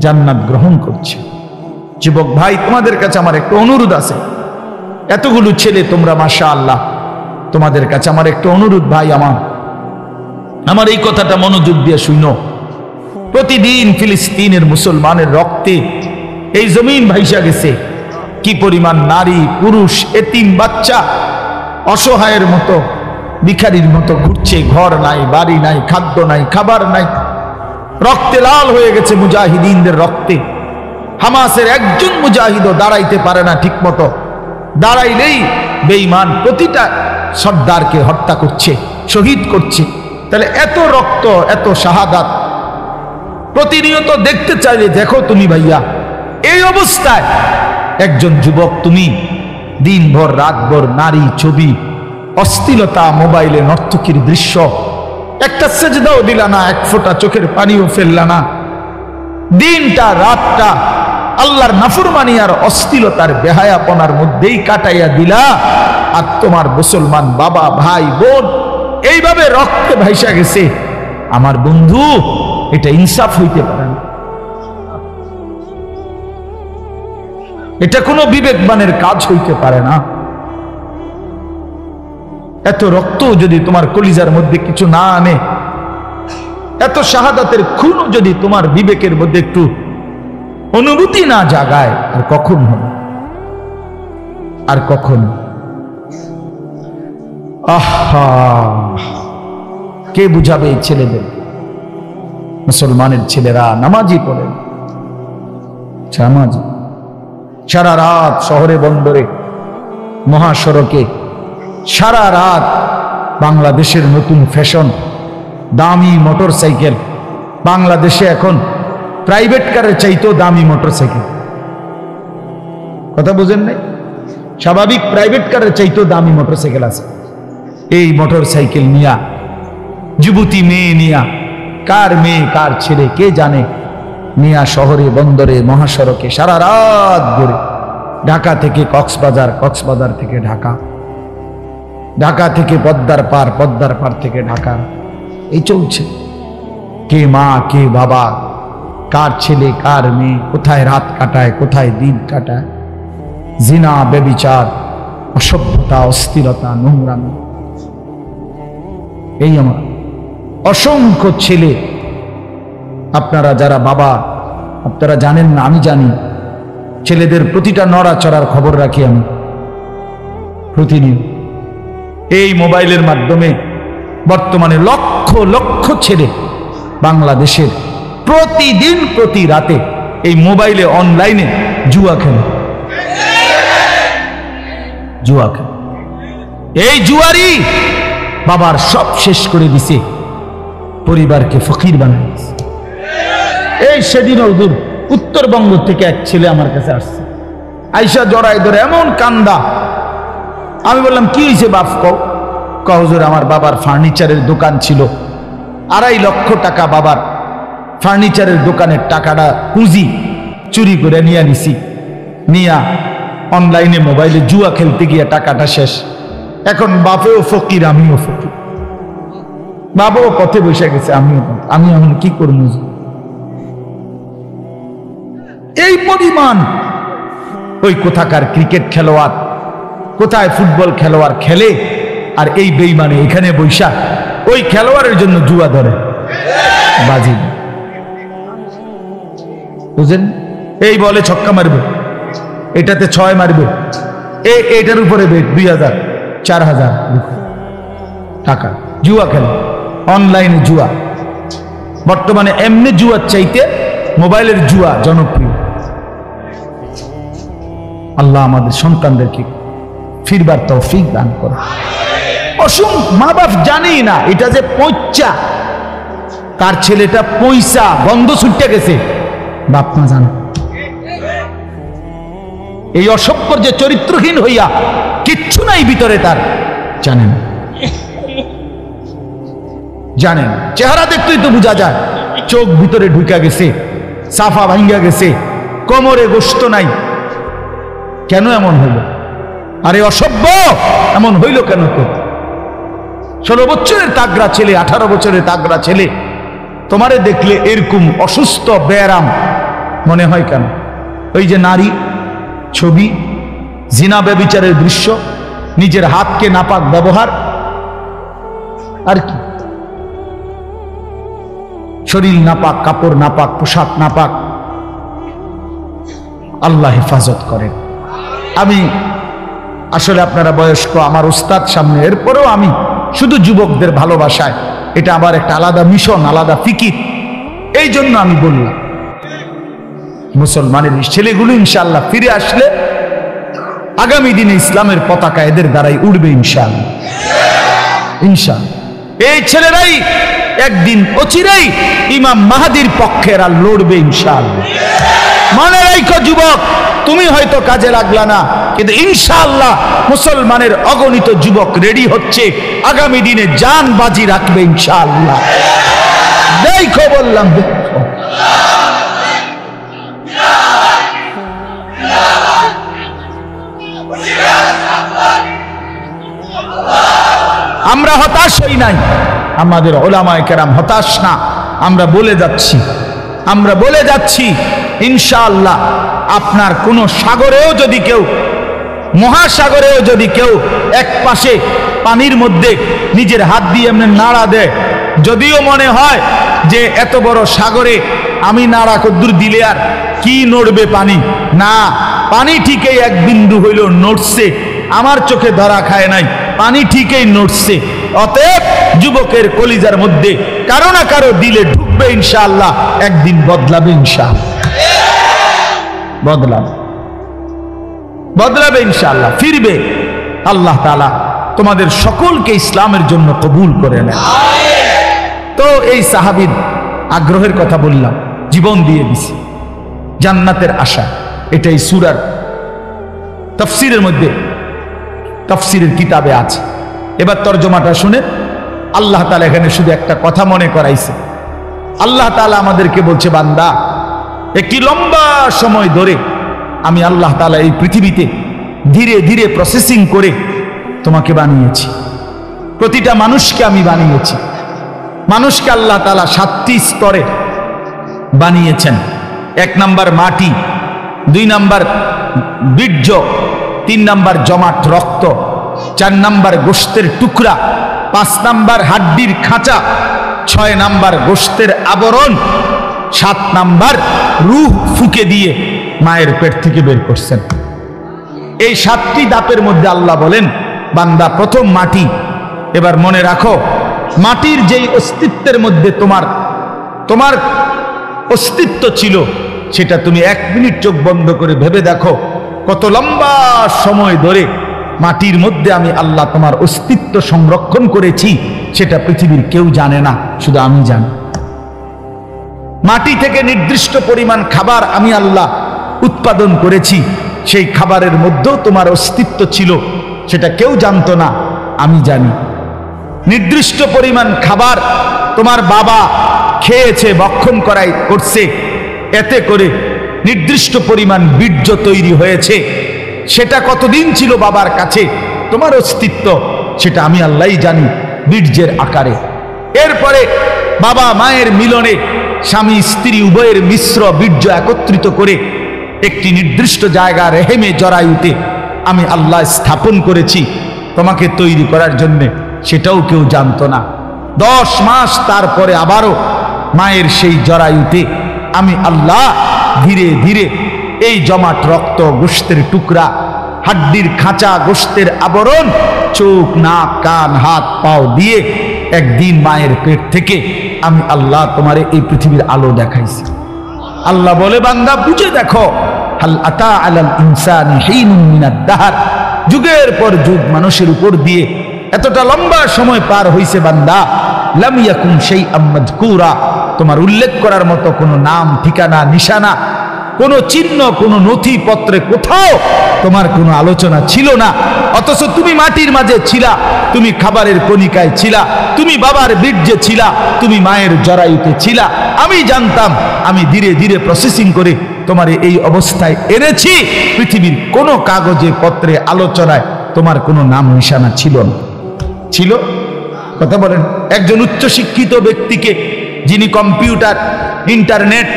জান্নাত গ্রহণ করছে। যুবক ভাই, তোমাদের কাছে আমার একটা অনুরোধ আছে। এতগুলো ছেলে তোমরা, মাশাআল্লাহ, তোমাদের কাছে আমার একটা অনুরোধ ভাই, আমার এই কথাটা মনোযোগ দিয়ে শুনো। প্রতিদিন ফিলিস্তিনের মুসলমানের রক্তে এই জমিন ভাইসা গেছে। কি পরিমাণ নারী, পুরুষ, এতিম বাচ্চা অসহায়ের মতো, ভিখারির মতো ঘুরছে। ঘর নাই, বাড়ি নাই, খাদ্য নাই, খাবার নাই। রক্তে লাল হয়ে গেছে মুজাহিদিনদের রক্তে। হামাসের একজন মুজাহিদও দাঁড়াইতে পারে না ঠিক মতো, দাঁড়াইলেই বেঈমান প্রতিটা সর্দারকে হত্যা করছে, শহীদ করছে। তাহলে এত রক্ত, এত শাহাদাত প্রতিনিয়ত দেখতে চাইলে দেখো তুমি ভাইয়া, এই অবস্থায় একজন যুবক তুমি দিনভর রাতভর নারী ছবি, অশ্লীলতা, মোবাইলে নর্তকীর দৃশ্য, একটা সেজদাও দিলা না, এক ফোঁটা চোখের পানিও ফেললা না, দিনটা রাতটা আল্লাহর নাফরমানি আর অশ্লীলতার বেহায়াপনার মধ্যেই কাটাইয়া দিলা। আর তোমার মুসলমান বাবা, ভাই, বোন এইভাবে রক্তে ভাইসা গেছে। আমার বন্ধু, এটা ইনসাফ হইতে পারে না, এটা কোনো বিবেকবানের কাজ হইতে পারে না। এত রক্ত যদি তোমার কলিজার মধ্যে কিছু না আনে, এত শাহাদাতের খুন যদি তোমার বিবেকের মধ্যে একটু অনুভূতি না জাগায়, আর কখন হবে? আর কখন? আহা, কে বুঝাবে এই ছেলেদের? মুসলমানের ছেলেরা নামাজি পড়েন, নামাজি, সারা রাত শহরে বন্দরে মহাসড়কে, সারা রাত বাংলাদেশের নতুন ফ্যাশন দামি মোটর সাইকেল। বাংলাদেশে এখন প্রাইভেট কারের চাইতেও দামি মোটর সাইকেল। কথা বুঝেন নাই? স্বাভাবিক প্রাইভেট কারের চাইতেও দামি মোটর সাইকেল আছে। এই মোটর সাইকেল নিয়া যুবতী মেয়ে নিয়া, কার মেয়ে কার ছেলে কে জানে, নিয়া শহরে বন্দরে মহাসড়কে সারা রাত ঘুরে। ঢাকা থেকে কক্সবাজার, কক্সবাজার থেকে ঢাকা, ঢাকা থেকে পদ্মার পার, পদ্মার পার থেকে ঢাকা, এই চলছে। কে মা কে বাবা, কার ছেলে কার মেয়ে, কোথায় রাত কাটায়, কোথায় দিন কাটায়। জিনা, ব্যভিচার, অসভ্যতা, অস্থিরতা, নোংরামি। এই আমার অসংখ্য ছেলে। আপনারা যারা বাবা, আপনারা জানেন না, আমি জানি। ছেলেদের প্রতিটা নড়াচড়ার খবর রাখি আমি প্রতিনিয়ত। এই মোবাইলের মাধ্যমে বর্তমানে লক্ষ লক্ষ ছেলে বাংলাদেশের প্রতিদিন প্রতি রাতে এই মোবাইলে অনলাইনে জুয়া খেলে, জুয়া খেলে। এই জুয়ারি বাবার সব শেষ করে দিছে, পরিবারকে ফকির বানায় দিছে। এই সেদিন ওদূর উত্তরবঙ্গ থেকে এক ছেলে আমার কাছে আসছে, আইসা জড়াই ধরে এমন কান্দা। আমি বললাম কি হয়েছে বাপ? হুজুর, আমার বাবার ফার্নিচারের দোকান ছিল, 2.5 লক্ষ টাকা বাবার ফার্নিচারের দোকানের টাকাটা পুঁজি চুরি করে নিয়ে নিছি, নিয়া অনলাইনে মোবাইলে জুয়া খেলতে গিয়ে টাকাটা শেষ। এখন বাপেও ফকির, আমিও ফকির। বাবাও পথে বসে গেছে, আমি এখন কি করবো? এই পরিমাণ ওই কোথাকার ক্রিকেট খেলোয়াড়, কোথায় ফুটবল খেলোয়াড় খেলে, আর এই বেঈমানে এখানে বৈশা ওই খেলোয়াড়ের জন্য জুয়া ধরে, বাজি। বুঝেন? এই বলে ছক্কা মারবে, এটাতে 6 মারবে, এইটার উপরে বেট 2000 4000 টাকা জুয়া খেলে, অনলাইনে জুয়া। বর্তমানে এমনি জুয়ার চাইতে মোবাইলের জুয়া জনপ্রিয়। আল্লাহ আমাদের সন্তানদেরকে ফিরবার তৌফিক দান করে। অসংখ্য মা বাপ জানেই না এটা যে পয়সা, তার ছেলেটা পয়সা গন্ধ ছুটে গেছে, বাপ মা জানে। এই অসভ্যর যে চরিত্রহীন হইয়া কিচ্ছু নাই ভিতরে, তার জানেন। জানেন, চেহারা দেখতেই তো বোঝা যায় চোখ ভিতরে ঢুকা গেছে, সাফা ভাঙ্গা গেছে, কোমরে গোশত নাই। কেন এমন হইল? আরে অসভ্য, এমন হইল কেন? তো 16 বছরের তাগড়া ছেলে, 18 বছরের তাগড়া ছেলে তোমারে দেখলে এরকম অসুস্থ ব্যায়াম মনে হয় কেন? ওই যে নারী ছবি, জিনা ব্যভিচারের দৃশ্য, নিজের হাতকে নাপাক ব্যবহার, আর কি? শরীর নাপাক, কাপড় নাপাক, পোশাক নাপাক। আল্লাহ হেফাজত করেন। আমি আসলে আপনারা বয়স্ক, আমার উস্তাদ সামনে, এরপরেও আমি শুধু যুবকদের ভালোবাসায়, এটা আবার একটা আলাদা মিশন, আলাদা ফিকির, এই জন্য আমি বললাম মুসলমানের ছেলেগুলো ইনশাআল্লাহ ফিরে আসলে আগামী দিনে ইসলামের পতাকা এদের দ্বারাই উড়বে ইনশাআল্লাহ। ইনশাআল্লাহ এই ছেলেরাই একদিন অচিরেই ইমাম মাহাদির পক্ষে এরা লড়বে ইনশাআল্লাহ। মনে রাখো যুবক, তুমি হয়তো কাজে লাগলা না, কিন্তু ইনশাআল্লাহ মুসলমানের অগণিত যুবক রেডি হচ্ছে আগামী দিনে জান বাজি রাখবে ইনশাআল্লাহ। দেখো বললাম, দেখো। আমরা হতাশ হই নাই, আমাদের ওলামায়ে কেরাম হতাশ না। আমরা বলে যাচ্ছি ইনশাআল্লাহ আপনার কোন সাগরেও যদি কেউ, মহাসাগরেও যদি কেউ এক পাশে পানির মধ্যে নিজের হাত দিয়ে এমনি নাড়া দেয়, যদিও মনে হয় যে এত বড় সাগরে আমি নাড়া কদ্দুর দিলে আর কি নড়বে পানি, না, পানি ঠিকই এক বিন্দু হইল নড়ছে, আমার চোখে ধরা খায় নাই, পানি ঠিকই নড়ছে। অতএব যুবকের কলিজার মধ্যে কারো না কারো দিলে ঢুকবে ইনশাআল্লাহ, একদিন বদলাবে ইনশাআল্লাহ, বদলাবে ইনশাআল্লাহ, ফিরবে। আল্লাহ তাআলা তোমাদের সকলকে ইসলামের জন্য কবুল করে নেন। তো এই সাহাবীর আগ্রহের কথা বললাম, জীবন দিয়ে দিছে জান্নাতের আশা। এটাই সূরার তাফসীরের মধ্যে, তাফসীরের কিতাবে আছে। এবার তরজমাটা শুনে আল্লাহ তাআলা এখানে শুধু একটা কথা মনে করাইছে। আল্লাহ তাআলা আমাদেরকে বলছে, বান্দা, একটি লম্বা সময় ধরে আমি আল্লাহ তাআলা এই পৃথিবীতে ধীরে ধীরে প্রসেসিং করে তোমাকে বানিয়েছি। প্রতিটা মানুষকে আমি বানিয়েছি। মানুষকে আল্লাহ তাআলা 7টি স্তরে বানিয়েছেন। 1 নাম্বার মাটি, 2 নাম্বার বীর্য, 3 নাম্বার জমাট রক্ত, 4 নাম্বার গোশতের টুকরা, 5 নাম্বার হাড্ডির খাঁচা, 6 নাম্বার গোশতের আবরণ, 7 নাম্বার রূহ ফুঁকে দিয়ে মায়ের পেট থেকে বের করছেন। এই 7টি ধাপের মধ্যে আল্লাহ বলেন, বান্দা, প্রথম মাটি। এবার মনে রাখো, মাটির যেই অস্তিত্বের মধ্যে তোমার অস্তিত্ব ছিল, সেটা তুমি 1 মিনিট চোখ বন্ধ করে ভেবে দেখো, কত লম্বা সময় ধরে মাটির মধ্যে আমি আল্লাহ তোমার অস্তিত্ব সংরক্ষণ করেছি। সেটা পৃথিবীর কেউ জানে না, শুধু আমি জানি। মাটি থেকে নির্দিষ্ট পরিমাণ খাবার আমি আল্লাহ উৎপাদন করেছি, সেই খাবারের মধ্যেও তোমার অস্তিত্ব ছিল, সেটা কেউ জানতো না, আমি জানি। নির্দিষ্ট পরিমাণ খাবার তোমার বাবা খেয়েছে, ভক্ষণ করছে, এতে করে নির্দিষ্ট পরিমাণ বীর্য তৈরি হয়েছে। সেটা কতদিন ছিল বাবার কাছে তোমার অস্তিত্ব, সেটা আমি আল্লাহই জানি, বীর্যের আকারে। এরপরে বাবা মায়ের মিলনে স্বামী স্ত্রী উভয়ের মিশ্র বীর্য একত্রিত করে একটি নির্দিষ্ট জায়গা রেহেমে জরায়ুতে আমি আল্লাহ স্থাপন করেছি তোমাকে তৈরি করার জন্যে, সেটাও কেউ জানতো না। 10 মাস তারপরে আবারও মায়ের সেই জরায়ুতে আমি আল্লাহ ধীরে ধীরে এই জমাট রক্ত, গোশতের টুকরা, হাড্ডির খাঁচা, গোশতের আবরণ, চোখ, নাক, কান, হাত, পাও দিয়ে একদিন মায়ের পেট থেকে আমি আল্লাহ তোমারে এই পৃথিবীর আলো দেখাইছি। আল্লাহ বলে, বান্দা, বুঝে দেখো, হাল আতা আলাল ইনসানি হিনুম মিনাদ দাহর, যুগের পর যুগ মানুষের উপর দিয়ে এতটা লম্বা সময় পার হইছে বান্দা, লাম ইয়াকুন শাইআম মাযকুরা, তোমার উল্লেখ করার মতো কোনো নাম, ঠিকানা, নিশানা, কোনো চিহ্ন, কোনো নথিপত্রে কোথাও তোমার কোনো আলোচনা ছিল না, অথচ তুমি মাটির মাঝে ছিলা, তুমি খাবারের কণিকায় ছিলা, তুমি বাবার বীর্যে ছিলা, তুমি মায়ের জরায়ুতে ছিলা। আমি জানতাম, আমি ধীরে ধীরে প্রসেসিং করে তোমার এই অবস্থায় এনেছি। পৃথিবীর কোনো কাগজে পত্রে আলোচনায় তোমার কোনো নাম নিশানা ছিল না। ছিল? কথা বলেন। একজন উচ্চশিক্ষিত ব্যক্তিকে, যিনি কম্পিউটার, ইন্টারনেট,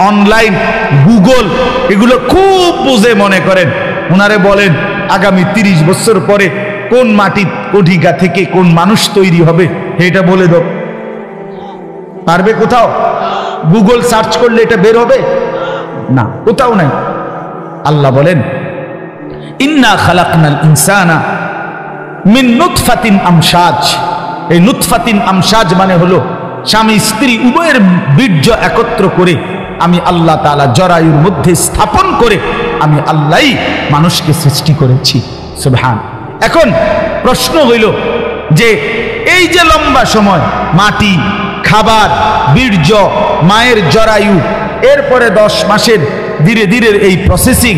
অনলাইন, গুগল এগুলো খুব বুঝে মনে করেন, ওনারে বলেন আগামী 30 বছর পরে কোন মাটির কণিকা থেকে কোন মানুষ তৈরি হবে, এটা বলে দাও। পারবে কোথাও? গুগল সার্চ করলে এটা বের হবে না, কোথাও নাই। আল্লাহ বলেন ইন্না খালাকনাল ইনসানা মিন নুতফাতিন আমশাজ। এই নুতফাতিন আমশাজ মানে হলো স্বামী স্ত্রী উভয়ের বীর্য একত্র করে আমি আল্লাহ তাআলা জরায়ুর মধ্যে স্থাপন করে আমি আল্লাহই মানুষকে সৃষ্টি করেছি। সুবহান। এখন প্রশ্ন হইল যে এই যে লম্বা সময় মাটি, খাবার, বীর্য, মায়ের জরায়ু, এরপরে 10 মাসের ধীরে ধীরে এই প্রসেসিং,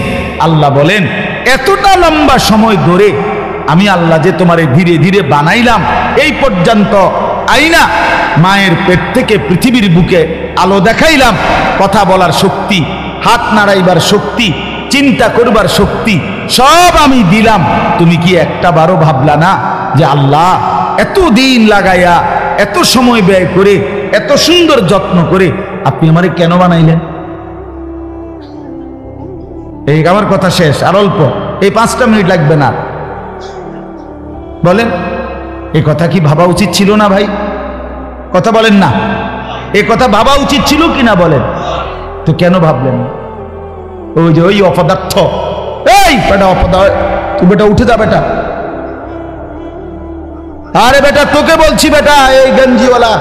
আল্লাহ বলেন এতটা লম্বা সময় ধরে আমি আল্লাহ যে তোমারে ধীরে ধীরে বানাইলাম, এই পর্যন্ত আইনা মায়ের পেট থেকে পৃথিবীর বুকে আলো দেখাইলাম, কথা বলার শক্তি, হাত নাড়াইবার শক্তি, চিন্তা করবার শক্তি সব আমি দিলাম। তুমি কি একটা বারো ভাবলা না যে আল্লাহ এত দিন লাগাইয়া, এত সময় ব্যয় করে, এত সুন্দর যত্ন করে আপনি আমারে কেন বানাইলেন? এই আমার কথা শেষ, আর অল্প, এই 5টা মিনিট লাগবে না। বলেন এই কথা কি ভাবা উচিত ছিল না ভাই? কথা বলেন না, এই কথা ভাবা উচিত ছিল কিনা বলেন? তো কেন ভাবলেন? ওই যে ওই অপদার্থ, এই বেটা অপদার্থ, তুই বেটা উঠে যা বেটা। আরে বেটা তোকে বলছি বেটা, এই গঞ্জিওয়ালা।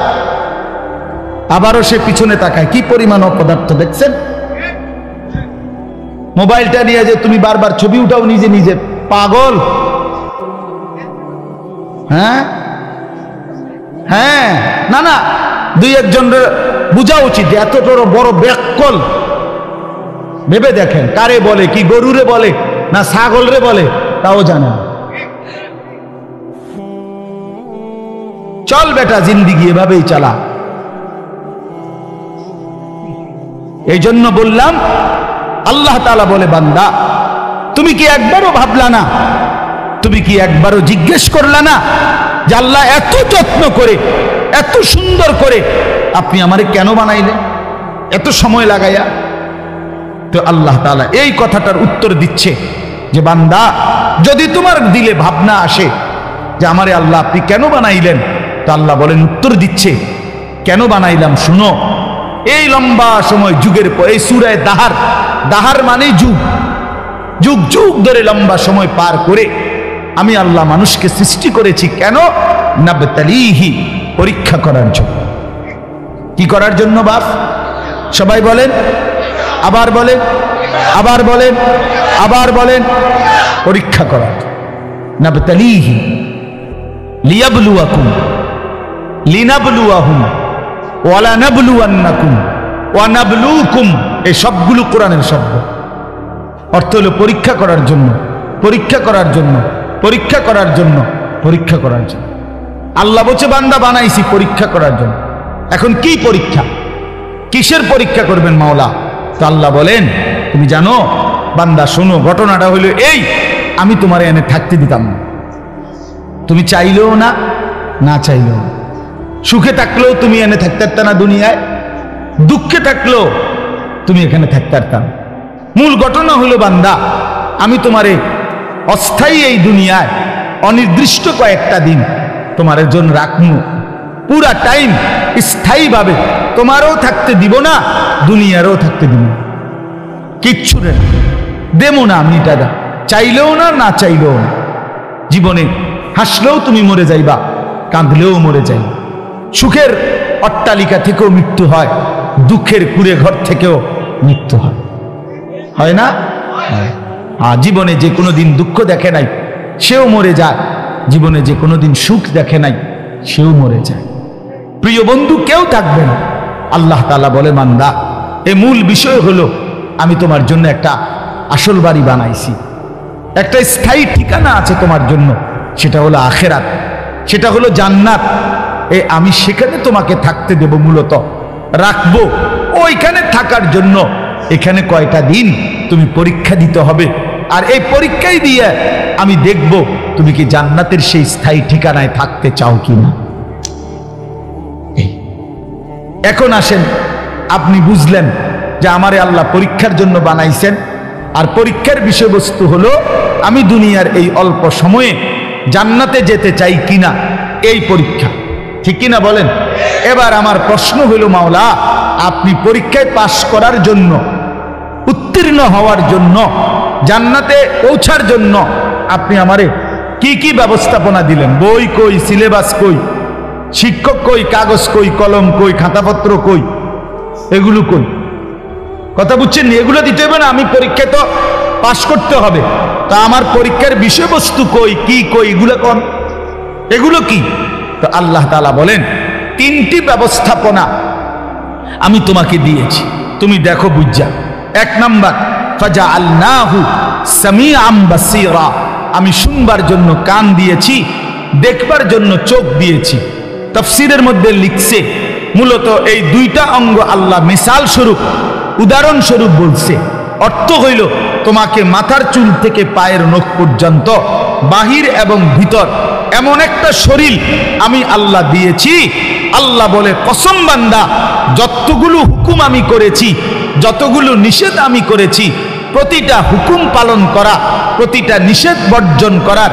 আবারও সে পিছনে তাকায়, কি পরিমাণ অপদার্থ দেখছেন? মোবাইলটা নিয়ে যে তুমি বারবার ছবি উঠাও নিজে নিজে, পাগল। হ্যাঁ হ্যাঁ, না না, 2-1 জনের বোঝা উচিত, এত বড় ব্যাককল। ভেবে দেখেন কারে বলে, কি গরুরে বলে না ছাগল রে বলে তাও জানেন। চল বেটা জিন্দিগি এভাবেই চালা। এই জন্য বললাম, আল্লাহ তাআলা বলে বান্দা তুমি কি একবারও ভাবলা না, তুমি কি একবারও জিজ্ঞেস করলা না যে আল্লাহ এত যত্ন করে, এত সুন্দর করে আপনি আমারে কেন বানাইলেন এত সময় লাগাইয়া? তো আল্লাহ তাআলা এই কথাটার উত্তর দিচ্ছে যে বান্দা যদি তোমার দিলে ভাবনা আসে যে আমারে আল্লাহ আপনি কেন বানাইলেন, তো আল্লাহ বলেন উত্তর দিচ্ছে কেন বানাইলাম শুনো। এই লম্বা সময় যুগের পর, এই সূরা দাহার, দাহার মানে যুগ, যুগ যুগ ধরে লম্বা সময় পার করে আমি আল্লাহ মানুষকে সৃষ্টি করেছি কেন? নাবতালিহি, পরীক্ষা করার জন্য। কি করার জন্য বাপ? সবাই বলেন, আবার বলেন, আবার বলেন, আবার বলেন, পরীক্ষা করার। নাবতালিহি লিয়াবলুয়াকুম লিনাবলুয়াহুম ওয়ালা নাবলুয়ান্নাকুম ওয়া নাবলুকুম। এই সবগুলো কোরআনের শব্দ, অর্থ হলো পরীক্ষা করার জন্য, পরীক্ষা করার জন্য, পরীক্ষা করার জন্য, পরীক্ষা করার জন্য। আল্লাহ বলছে বান্দা বানাইছি পরীক্ষা করার জন্য। এখন কি পরীক্ষা, কিসের পরীক্ষা করবেন মাওলা? তো আল্লাহ বলেন তুমি জানো বান্দা শোনো, ঘটনাটা হইল এই, আমি তোমার এনে থাকতে দিতাম না, তুমি চাইলেও না, না চাইলেও না। সুখে থাকলেও তুমি এনে থাকতে পারতা না দুনিয়ায়, দুঃখে থাকলেও তুমি এখানে থাকতে পারতাম। মূল ঘটনা হলো বান্দা আমি তোমারে অস্থায়ী এই দুনিয়ায় অনির্দিষ্ট কয়েকটা দিন তোমার জন্য রাখমু, পুরা টাইম স্থায়ীভাবে তোমারও থাকতে দিব না, দুনিয়ারও থাকতে দিব না, কিচ্ছু দেবো না আমি টাকা, চাইলেও না, না চাইলেও না। জীবনে হাসলেও তুমি মরে যাইবা, কাঁদলেও মরে যাইবা। সুখের অট্টালিকা থেকেও মৃত্যু হয়, দুঃখের কুড়ে ঘর থেকেও মৃত্যু হয়, হয় না? জীবনে যে কোনো দিন দুঃখ দেখে নাই সেও মরে যায়, জীবনে যে কোনো দিন সুখ দেখে নাই সেও মরে যায়। প্রিয় বন্ধু কেউ থাকবে না। আল্লাহ তাআলা বলে বান্দা এই মূল বিষয় হলো আমি তোমার জন্য একটা আসল বাড়ি বানাইছি, একটা স্থায়ী ঠিকানা আছে তোমার জন্য, সেটা হলো আখিরাত, সেটা হলো জান্নাত। আমি সেখানে তোমাকে থাকতে দেব, মূলত রাখবো ওইখানে থাকার জন্য। এখানে কয়টা দিন তুমি পরীক্ষা দিতে হবে, আর এই পরীক্ষাই দিয়ে আমি দেখব তুমি কি জান্নাতের সেই স্থায়ী ঠিকানায় থাকতে চাও কিনা। এখন আসেন, আপনি বুঝলেন যে আমারে আল্লাহ পরীক্ষার জন্য বানাইছেন, আর পরীক্ষার বিষয়বস্তু হলো আমি দুনিয়ার এই অল্প সময়ে জান্নাতে যেতে চাই কিনা, এই পরীক্ষা, ঠিক কিনা বলেন? এবার আমার প্রশ্ন হলো, মাওলা আপনি পরীক্ষায় পাশ করার জন্য, উত্তীর্ণ হওয়ার জন্য, জান্নাতে পৌঁছার জন্য আপনি আমারে কি কি ব্যবস্থাপনা দিলেন? বই কই, সিলেবাস কই, শিক্ষক কই, কাগজ কই, কলম কই, খাতাপত্র কই, এগুলো কই? কথা বুঝছেন? এগুলো দিতে হবে না, আমি পরীক্ষা তো পাশ করতে হবে, তা আমার পরীক্ষার বিষয়বস্তু কই, কি কই, এগুলো কোন, এগুলো কি? তো আল্লাহ তাআলা বলেন, তিনটি ব্যবস্থাপনা আমি তোমাকে দিয়েছি, তুমি দেখো বুঝা। এক নাম্বার, ফাজআলনাহু সামিআম বাসীরা, আমি শুনবার জন্য কান দিয়েছি, দেখবার জন্য চোখ দিয়েছি। তাফসীরের মধ্যে লিখছে মূলত এই দুইটা অঙ্গ আল্লাহ মিসাল স্বরূপ, উদাহরণ স্বরূপ বলছে। অর্থ হইল তোমাকে মাথার চুল থেকে পায়ের নখ পর্যন্ত, বাহির এবং ভিতর এমন একটা শরীর আমি আল্লাহ দিয়েছি। আল্লাহ বলে, কসম বান্দা, যতগুলো হুকুম আমি করেছি, যতগুলো নিষেধ আমি করেছি, প্রতিটা হুকুম পালন করা, প্রতিটা নিষেধ বর্জন করার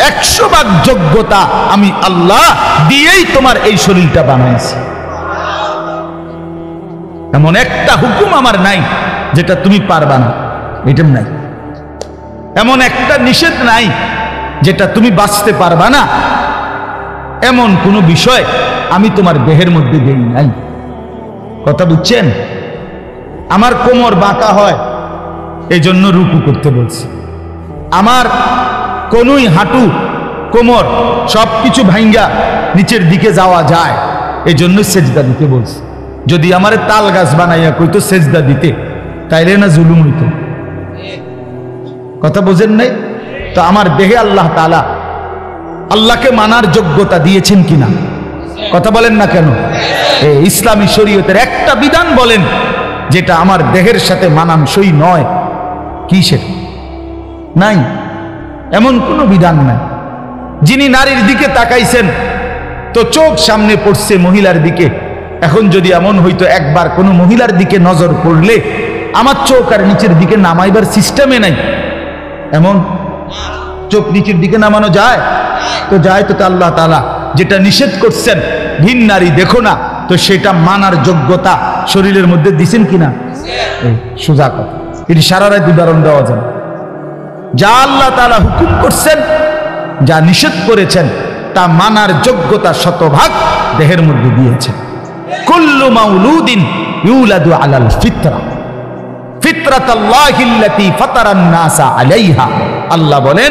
100 ভাগ যোগ্যতা আমি আল্লাহ দিয়েই তোমার এই শরীরটা বানাইছি। এমন একটা হুকুম আমার নাই যেটা তুমি পারবা না, এটা নাই। এমন একটা নিষেধ নাই যেটা তুমি বাঁচতে পারবা না, এমন কোনো বিষয় আমি তোমার দেহের মধ্যে দেই নাই। কথা বুঝছেন? আমার কোমর বাঁকা হয়, এই জন্য রুকু করতে বলছি। আমার কোনই হাঁটু, কোমর সবকিছু ভাঙ্গা নিচের দিকে যাওয়া যায়, এই জন্য সেজদা দিতে বলছি। যদি আমার তাল গাছ বানাইয়া কইতো সেজদা দিতে, তাইলে না জুলুম হইতো? কথা বোঝেন নাই? তো আমার দেহে আল্লাহ তাআলা আল্লাহকে মানার যোগ্যতা দিয়েছেন কিনা? কথা বলেন না কেন? এই ইসলামী শরীয়তের একটা বিধান বলেন যেটা আমার দেহের সাথে মানানসই নয়, কি সেটা? নাই, এমন কোনো বিধান নাই। যিনি নারীর দিকে তাকাইছেন তো চোখ সামনে পড়ছে মহিলার দিকে। এখন যদি এমন হইতো একবার কোনো মহিলার দিকে নজর পড়লে আমার চোখ আর নিচের দিকে নামাইবার সিস্টেমে নাই, এমন চোখ নিচের দিকে নামানো যায়? তো যায় তো। আল্লাহ তাআলা যেটা নিষেধ করছেন, ভিন নারী দেখো না, তো সেটা মানার যোগ্যতা শরীরের মধ্যে দিছেন কিনা? সোজা কথা, এটি সারা রাত উদাহরণ দেওয়া যায়। যা আল্লাহ তাআলা হুকুম করছেন, যা নিষেধ করেছেন, তা মানার যোগ্যতা 100 ভাগ দেহের মধ্যে দিয়েছেন। কুল্লু মাউলুদিন ইউলাদু আলাল ফিতরা, ফিতরাতাল্লাহিল্লাতী ফাতারান নাসা আলাইহা। আল্লাহ বলেন,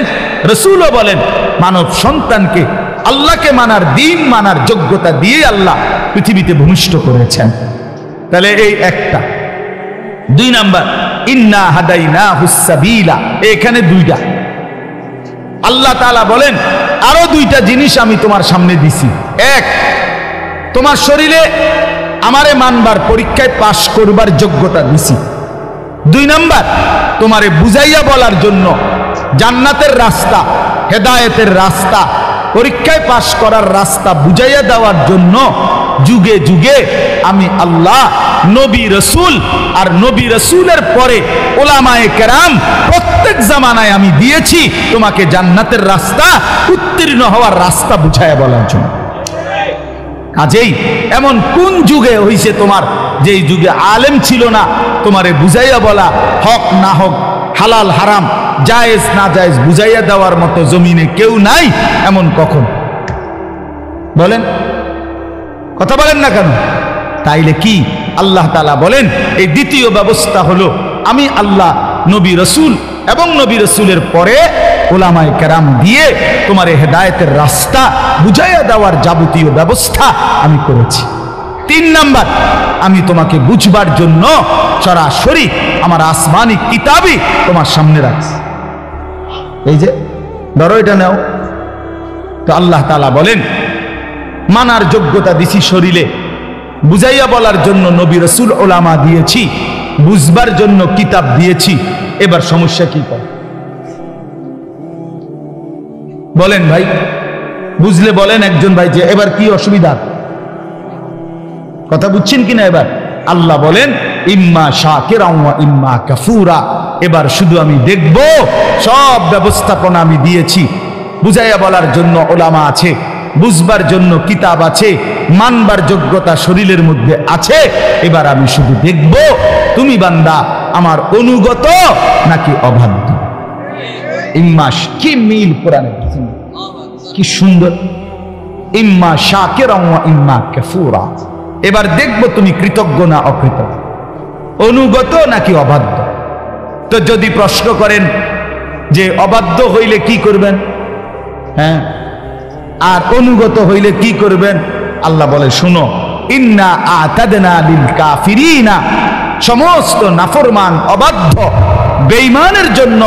রাসূলও বলেন, মানব সন্তানকে আল্লাহকে মানার, দিন মানার যোগ্যতা দিয়ে আল্লাহ পৃথিবীতে ভূমিষ্ঠ করেছেন। তাহলে এই একটা। 2 নাম্বার, ইন্না হাদাইনাহুস সাবিলা, এখানে 2টা। আল্লাহ তাআলা বলেন, আরো 2টা জিনিস আমি তোমার সামনে দিছি। 1, তোমার শরীরে আমারে মানবার, পরীক্ষায় পাশ করবার যোগ্যতা দিছি। 2 নাম্বার, তোমারে বুঝাইয়া বলার জন্য জান্নাতের রাস্তা, হেদায়েতের রাস্তা, পরীক্ষায় পাশ করার রাস্তা বুঝাইয়া দেওয়ার জন্য যুগে যুগে আমি আল্লাহ নবী রাসূল আর নবী রাসূলের পরে উলামায়ে কেরাম প্রত্যেক জামানায় আমি দিয়েছি তোমাকে জান্নাতের রাস্তা, উত্তীর্ণ হওয়ার রাস্তা বুঝাইয়া বলার জন্য। কাজেই এমন কোন যুগে হইছে তোমার, যেই যুগে আলেম ছিল না, তোমারে বুঝাইয়া বলা, হক না হক, হালাল হারাম, জায়েজ না জায়েজ বুঝাইয়া দেওয়ার মতো জমিনে কেউ নাই? এমন কখন? বলেন, কথা বলেন না কেন? তাইলে কি আল্লাহ তাআলা বলেন, এই দ্বিতীয় ব্যবস্থা হলো আমি আল্লাহ নবী রাসূল এবং নবী রাসূলের পরে উলামায়ে কেরাম দিয়ে তোমার হেদায়েতের রাস্তা বুঝাইয়া দেওয়ার যাবতীয় ব্যবস্থা আমি করেছি। 3 নাম্বার, আমি তোমাকে বুঝবার জন্য সরাসরি আমার আসমানি কিতাবই তোমার সামনে রাখছি। এই যে ধরো এটা নাও। তো আল্লাহ তাআলা বলেন মানার যোগ্যতা দিছি শরীরে, বুঝাইয়া বলার জন্য নবী রাসূল ওলামা দিয়েছি, বুঝবার জন্য কিতাব দিয়েছি। এবার সমস্যা কি করে বলেন ভাই? বুঝলে বলেন একজন ভাই যে এবার কি অসুবিধা, কথা বুঝছেন কিনা? এবার আল্লাহ বলেন ইম্মা শাকিরা ওয়া ইম্মা কাফুরা। এবার শুধু আমি দেখব, সব ব্যবস্থাপনা আমি দিয়েছি, বুঝাইয়া বলার জন্য ওলামা আছে, বুঝবার জন্য কিতাব আছে, মানবার যোগ্যতা শরীরের মধ্যে আছে। এবার আমি শুধু দেখব তুমি বান্দা আমার অনুগত নাকি অবাধ্য। ইম্মা, কি মিল কোরআনে, কি সুন্দর! ইম্মা শাকিরা ওয়া ইম্মা কাফুরা। এবার দেখব তুমি কৃতজ্ঞ না অকৃতজ্ঞ, অনুগত নাকি অবাধ্য। তো যদি প্রশ্ন করেন যে অবাধ্য হইলে কি করবেন, হ্যাঁ, আর অনুগত হইলে কি করবেন, আল্লাহ বলে শুনো, ইন্না আতাদনা লিল কাফিরিনা, সমস্ত নাফরমান অবাধ্য বেঈমানের জন্য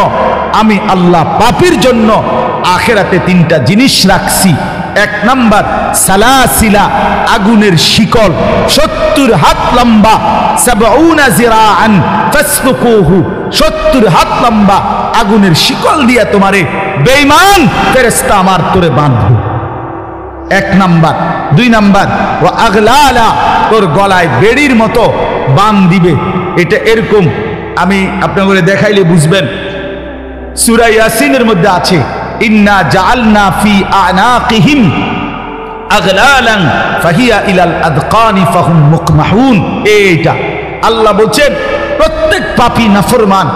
আমি আল্লাহ পাপীর জন্য আখিরাতে তিনটা জিনিস রাখছি। এক নাম্বার সালাসিলা, আগুনের শিকল 70 হাত লম্বা, 70 জিরাআন ফাসলুকুহু, 70 হাত লম্বা আগুনের শিকল দিয়া তোমারে বেঈমান ফেরেশতা আমার তোরে বাঁধবে। এক নাম্বার। দুই নাম্বার ওয়া আগলালা, তোর গলায় বেড়ির মতো বান দিবে। এটা এরকম, আমি আপনাদের দেখাইলে বুঝবেন। সূরা ইয়াসিনের মধ্যে আছে ইন্না জাআলনা ফি আনাকিহিম আগলালান ফাহিয়া ইলাল আদকানি ফাহুম মুকমাহুন। এইটা আল্লাহ বলছেন প্রত্যেক পাপী নাফরমান,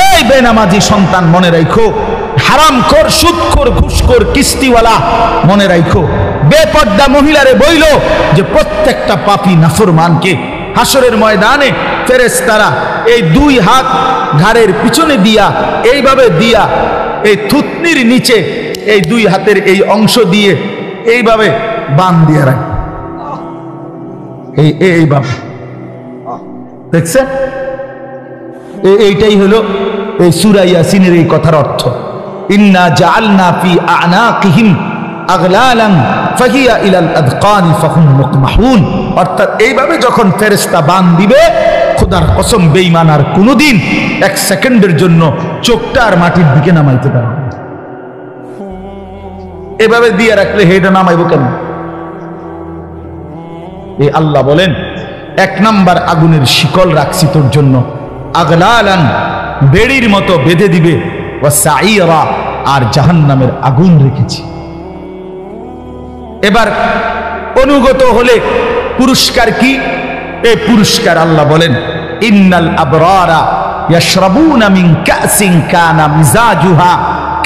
এই বেনামাজি সন্তান মনে রাখো, হারামখোর, সুদখোর, ঘুষখোর, কিস্তিওয়ালা মনে রাখো, বেপর্দা মহিলারে বইল যে প্রত্যেকটা পাপী নাফরমানকে হাসরের ময়দানে ফেরেশতারা এই দুই হাত ঘাড়ের পিছনে দিয়া, এইভাবে দিয়া, এই থুতনির নিচে এই দুই হাতের এই অংশ দিয়ে এইভাবে বান দিয়ে রাখে, এইভাবে। দেখছেন? এইটাই হলো এই সূরা ইয়াসিনের এই কথার অর্থ। ইন্না জাআলনা ফি আনাকিহিম আগলালান ফাহিয়া ইলাল আদকানি ফাহুম মুকমাহুন। অর্থাৎ এইভাবে যখন ফেরেশতা বান দিবে, খোদার কসম বেঈমান আর কোনোদিন এক সেকেন্ডের জন্য চোখটা আর মাটির দিকে নামাইতে পারবে না। এভাবে দিয়ে রাখলে হেটা নামাইব কেন? এই আল্লাহ বলেন এক নাম্বার আগুনের শিকল রাখছি তোর জন্য, আগলালান, বেড়ির মতো বেঁধে দিবে, ওয়া সাঈরা, আর জাহান্নামের আগুন রেখেছি। এবার অনুগত হলে পুরস্কার কি? এই পুরস্কার আল্লাহ বলেন ইন্নাল আবরারা ইয়াশরাবুনা মিন কাসিন কানা মিজাজুহা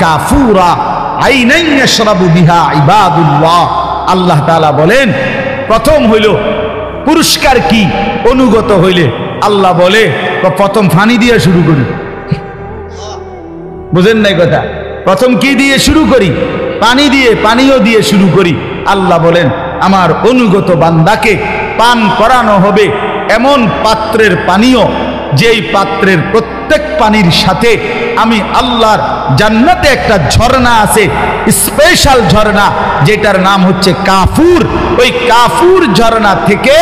কাফুরা আইনান ইয়াশরাবু বিহা ইবাদুল্লাহ। আল্লাহ তাআলা বলেন প্রথম হইল পুরস্কার কি? অনুগত হইলে আল্লাহ বলে প্রথম পানি দিয়ে শুরু করি। বুঝেন নাই কথা? প্রথম কি দিয়ে শুরু করি? পানি দিয়ে, পানীয় দিয়ে শুরু করি। আল্লাহ বলেন আমার অনুগত বান্দাকে পান করানো হবে এমন পাত্রের পানীয়, যেই পাত্রের প্রত্যেক পানির সাথে আমি আল্লাহর জান্নাতে একটা ঝর্ণা আছে, স্পেশাল ঝর্ণা, যেটার নাম হচ্ছে কাফুর। ওই কাফুর ঝর্ণা থেকে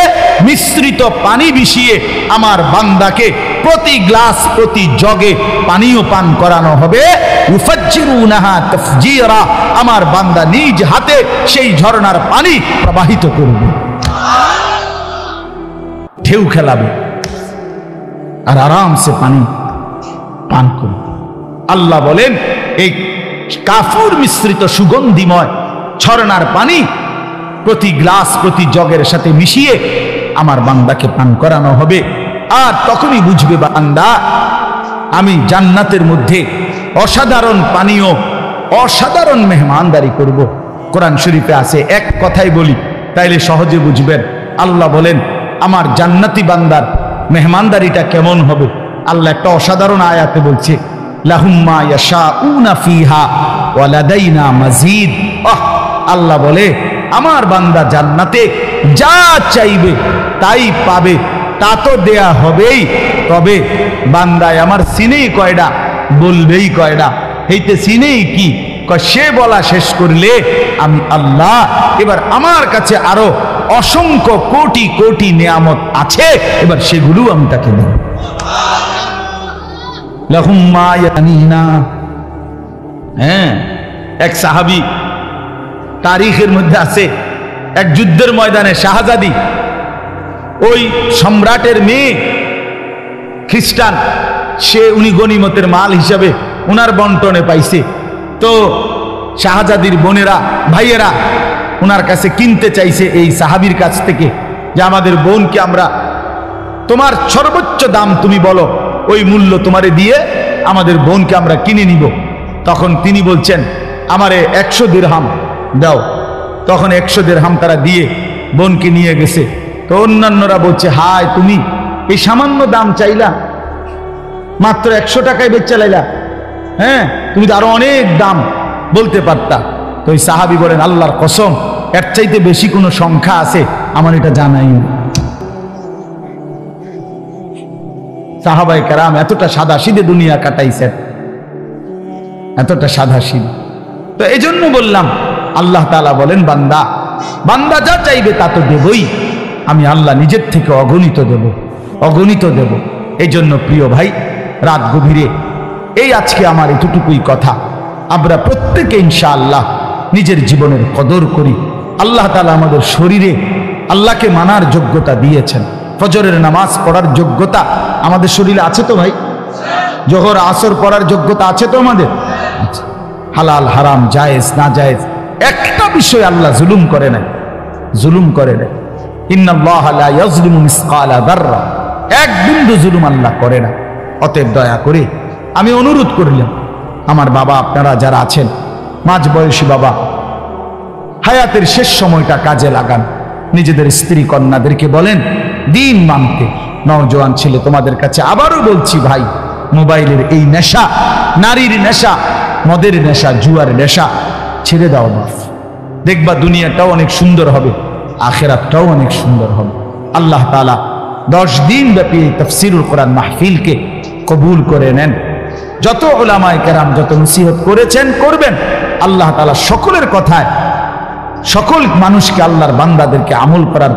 মিশ্রিত পানি মিশিয়ে আমার বান্দাকে প্রতি গ্লাস, প্রতি জগে পানীয় পান করানো হবে। ইউফাজ্জিরুনাহা তাফজীরা, আমার বান্দা নিজ হাতে সেই ঝর্ণার পানি প্রবাহিত করবে, ঢেউ খেলাবে আর আরামসে পানি পান করবে। আল্লাহ বলেন এই কাফুর মিশ্রিত সুগন্ধিময় ঝর্ণার পানি প্রতি গ্লাস, প্রতি জগের সাথে মিশিয়ে আমার বান্দাকে পান করানো হবে। আর তখনই বুঝবে বান্দা আমি জান্নাতের মধ্যে অসাধারণ পানীয়, অসাধারণ মেহমানদারি করব। কোরআন শরীফে আছে, এক কথাই বলি তাইলে সহজে বুঝবেন। আল্লাহ বলেন আমার জান্নাতি বান্দার মেহমানদারিটা কেমন হবে। আল্লাহ একটা অসাধারণ আয়াতে বলছে লাহুম মা ইয়াশাউনা ফিহা ওয়া লাদাইনা মাজিদ। আল্লাহ বলে আমার বান্দা জান্নাতে যা চাইবে তাই পাবে, তা তো দেয়া হবেই, তবে বান্দায় আমার সিনেই কয়টা, বলবেই কয়টা। হইতে চিনেই কি? সে বলা শেষ করলে আমি আল্লাহ, এবার আমার কাছে আরো অসংখ্য কোটি কোটি নিয়ামত আছে, এবার সেগুলো আমি তাকে দেব। লাহুম মা ইয়ানিনা। হ্যাঁ, এক সাহাবী তারিখের মধ্যে আছে, এক যুদ্ধের ময়দানে শাহজাদি, ওই সম্রাটের মেয়ে খ্রিস্টান, উনি গনিমতের মাল হিসাবে উনার বন্টনে পাইছে। তো শাহজাদির বোনেরা ভাইয়েরা উনার কাছে কিনতে চাইছে এই সাহাবীর কাছ থেকে, যে আমাদের বোনকে আমরা, তোমার সর্বোচ্চ দাম তুমি বলো, ওই মূল্য তোমারে দিয়ে আমাদের বোনকে আমরা কিনে নিব। তখন তিনি বলছেন আমারে 100 দিরহাম দাও। তখন 100 দিরহাম তারা দিয়ে বোনকে নিয়ে গেছে। তো অন্যান্যরা বলছে, হায় তুমি এই সামান্য দাম চাইলা, মাত্র 100 টাকায় বেচা লাইলা, হ্যাঁ তুমি তো আরো অনেক দাম বলতে পারতা। তো ওই সাহাবী বলেন, আল্লাহর কসম এর চাইতে বেশি কোনো সংখ্যা আছে আমার এটা জানাই না। সাহাবায়ে কেরাম এতটা সাদাসিধে দুনিয়া কাটাইছেন, এতটা সাদাসিধে। তো এই জন্য বললাম, আল্লাহ তাআলা বলেন, বান্দা বান্দা যা চাইবে তা তো দেবই, আমি আল্লাহ নিজের থেকে অগণিত দেব, অগণিত দেব। এই জন্য প্রিয় ভাই, রাত গভীরে এই আজকে আমার এতটুকুই কথা, আমরা প্রত্যেকে ইনশাআল্লাহ নিজের জীবনের কদর করি। আল্লাহ তাআলা আমাদের শরীরে আল্লাহকে মানার যোগ্যতা দিয়েছেন। ফজরের নামাজ পড়ার যোগ্যতা আমাদের শরীরে আছে তো ভাই? জোহর আসর পড়ার যোগ্যতা আছে তো আমাদের? হালাল হারাম জায়েজ না জায়েজ একটা বিষয় আল্লাহ জুলুম করে নাই, জুলুম করে নাই। ইন্নাল্লাহা লা ইয়াজলিমু মিসকালা যাররা, এক বিন্দু জুলুম আল্লাহ করে না। অতএব দয়া করে আমি অনুরোধ করলাম, আমার বাবা আপনারা যারা আছেন, মাঝ বয়সী বাবা, হায়াতের শেষ সময়টা কাজে লাগান। নিজেদের স্ত্রী কন্যাদেরকে বলেন দিন মানতে। নওজোয়ান ছেলে তোমাদের কাছে আবারও বলছি ভাই, মোবাইলের এই নেশা, নারীর নেশা, মদের নেশা, জুয়ার নেশা ছেড়ে দাও বাপ। দেখবা দুনিয়াটাও অনেক সুন্দর হবে, আখিরাতটাও অনেক সুন্দর হবে। আল্লাহ তাআলা 10 দিন ব্যাপী এই তাফসীরুল কোরআন মাহফিলকে কবুল করে নেন। যত উলামায়ে কেরাম যত নসিহত করেছেন, করবেন, আল্লাহ তাআলা সকলের কথায় সকল মানুষকে, আল্লাহর বান্দাদেরকে আমল করার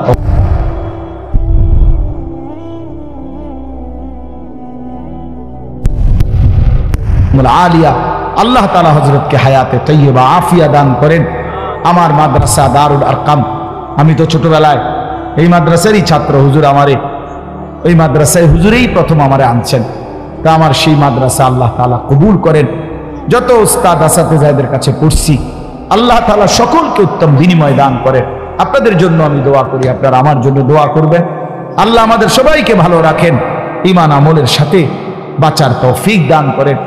আলিয়া আল্লাহ তাআলা হযরতকে হায়াতে তাইয়্যিবা আফিয়া দান করেন। আমার মাদ্রাসা দারুল আরকাম, আমি তো ছোটবেলায় এই মাদ্রাসারই ছাত্র। হুজুর আমারে ওই মাদ্রাসায় হুজুরেই প্রথম আমারে আনছেন। তা আমার সেই মাদ্রাসা আল্লাহ তাআলা কবুল করেন। যত উস্তাদ আসাতেজাদের কাছে পড়ছি, আল্লাহ তাআলা সকলকে উত্তম বিনিময় দান করেন। আপনাদের জন্য আমি দোয়া করি, আপনারা আমার জন্য দোয়া করবেন। আল্লাহ আমাদের সবাইকে ভালো রাখেন, ঈমান আমলের সাথে বাঁচার তৌফিক দান করেন।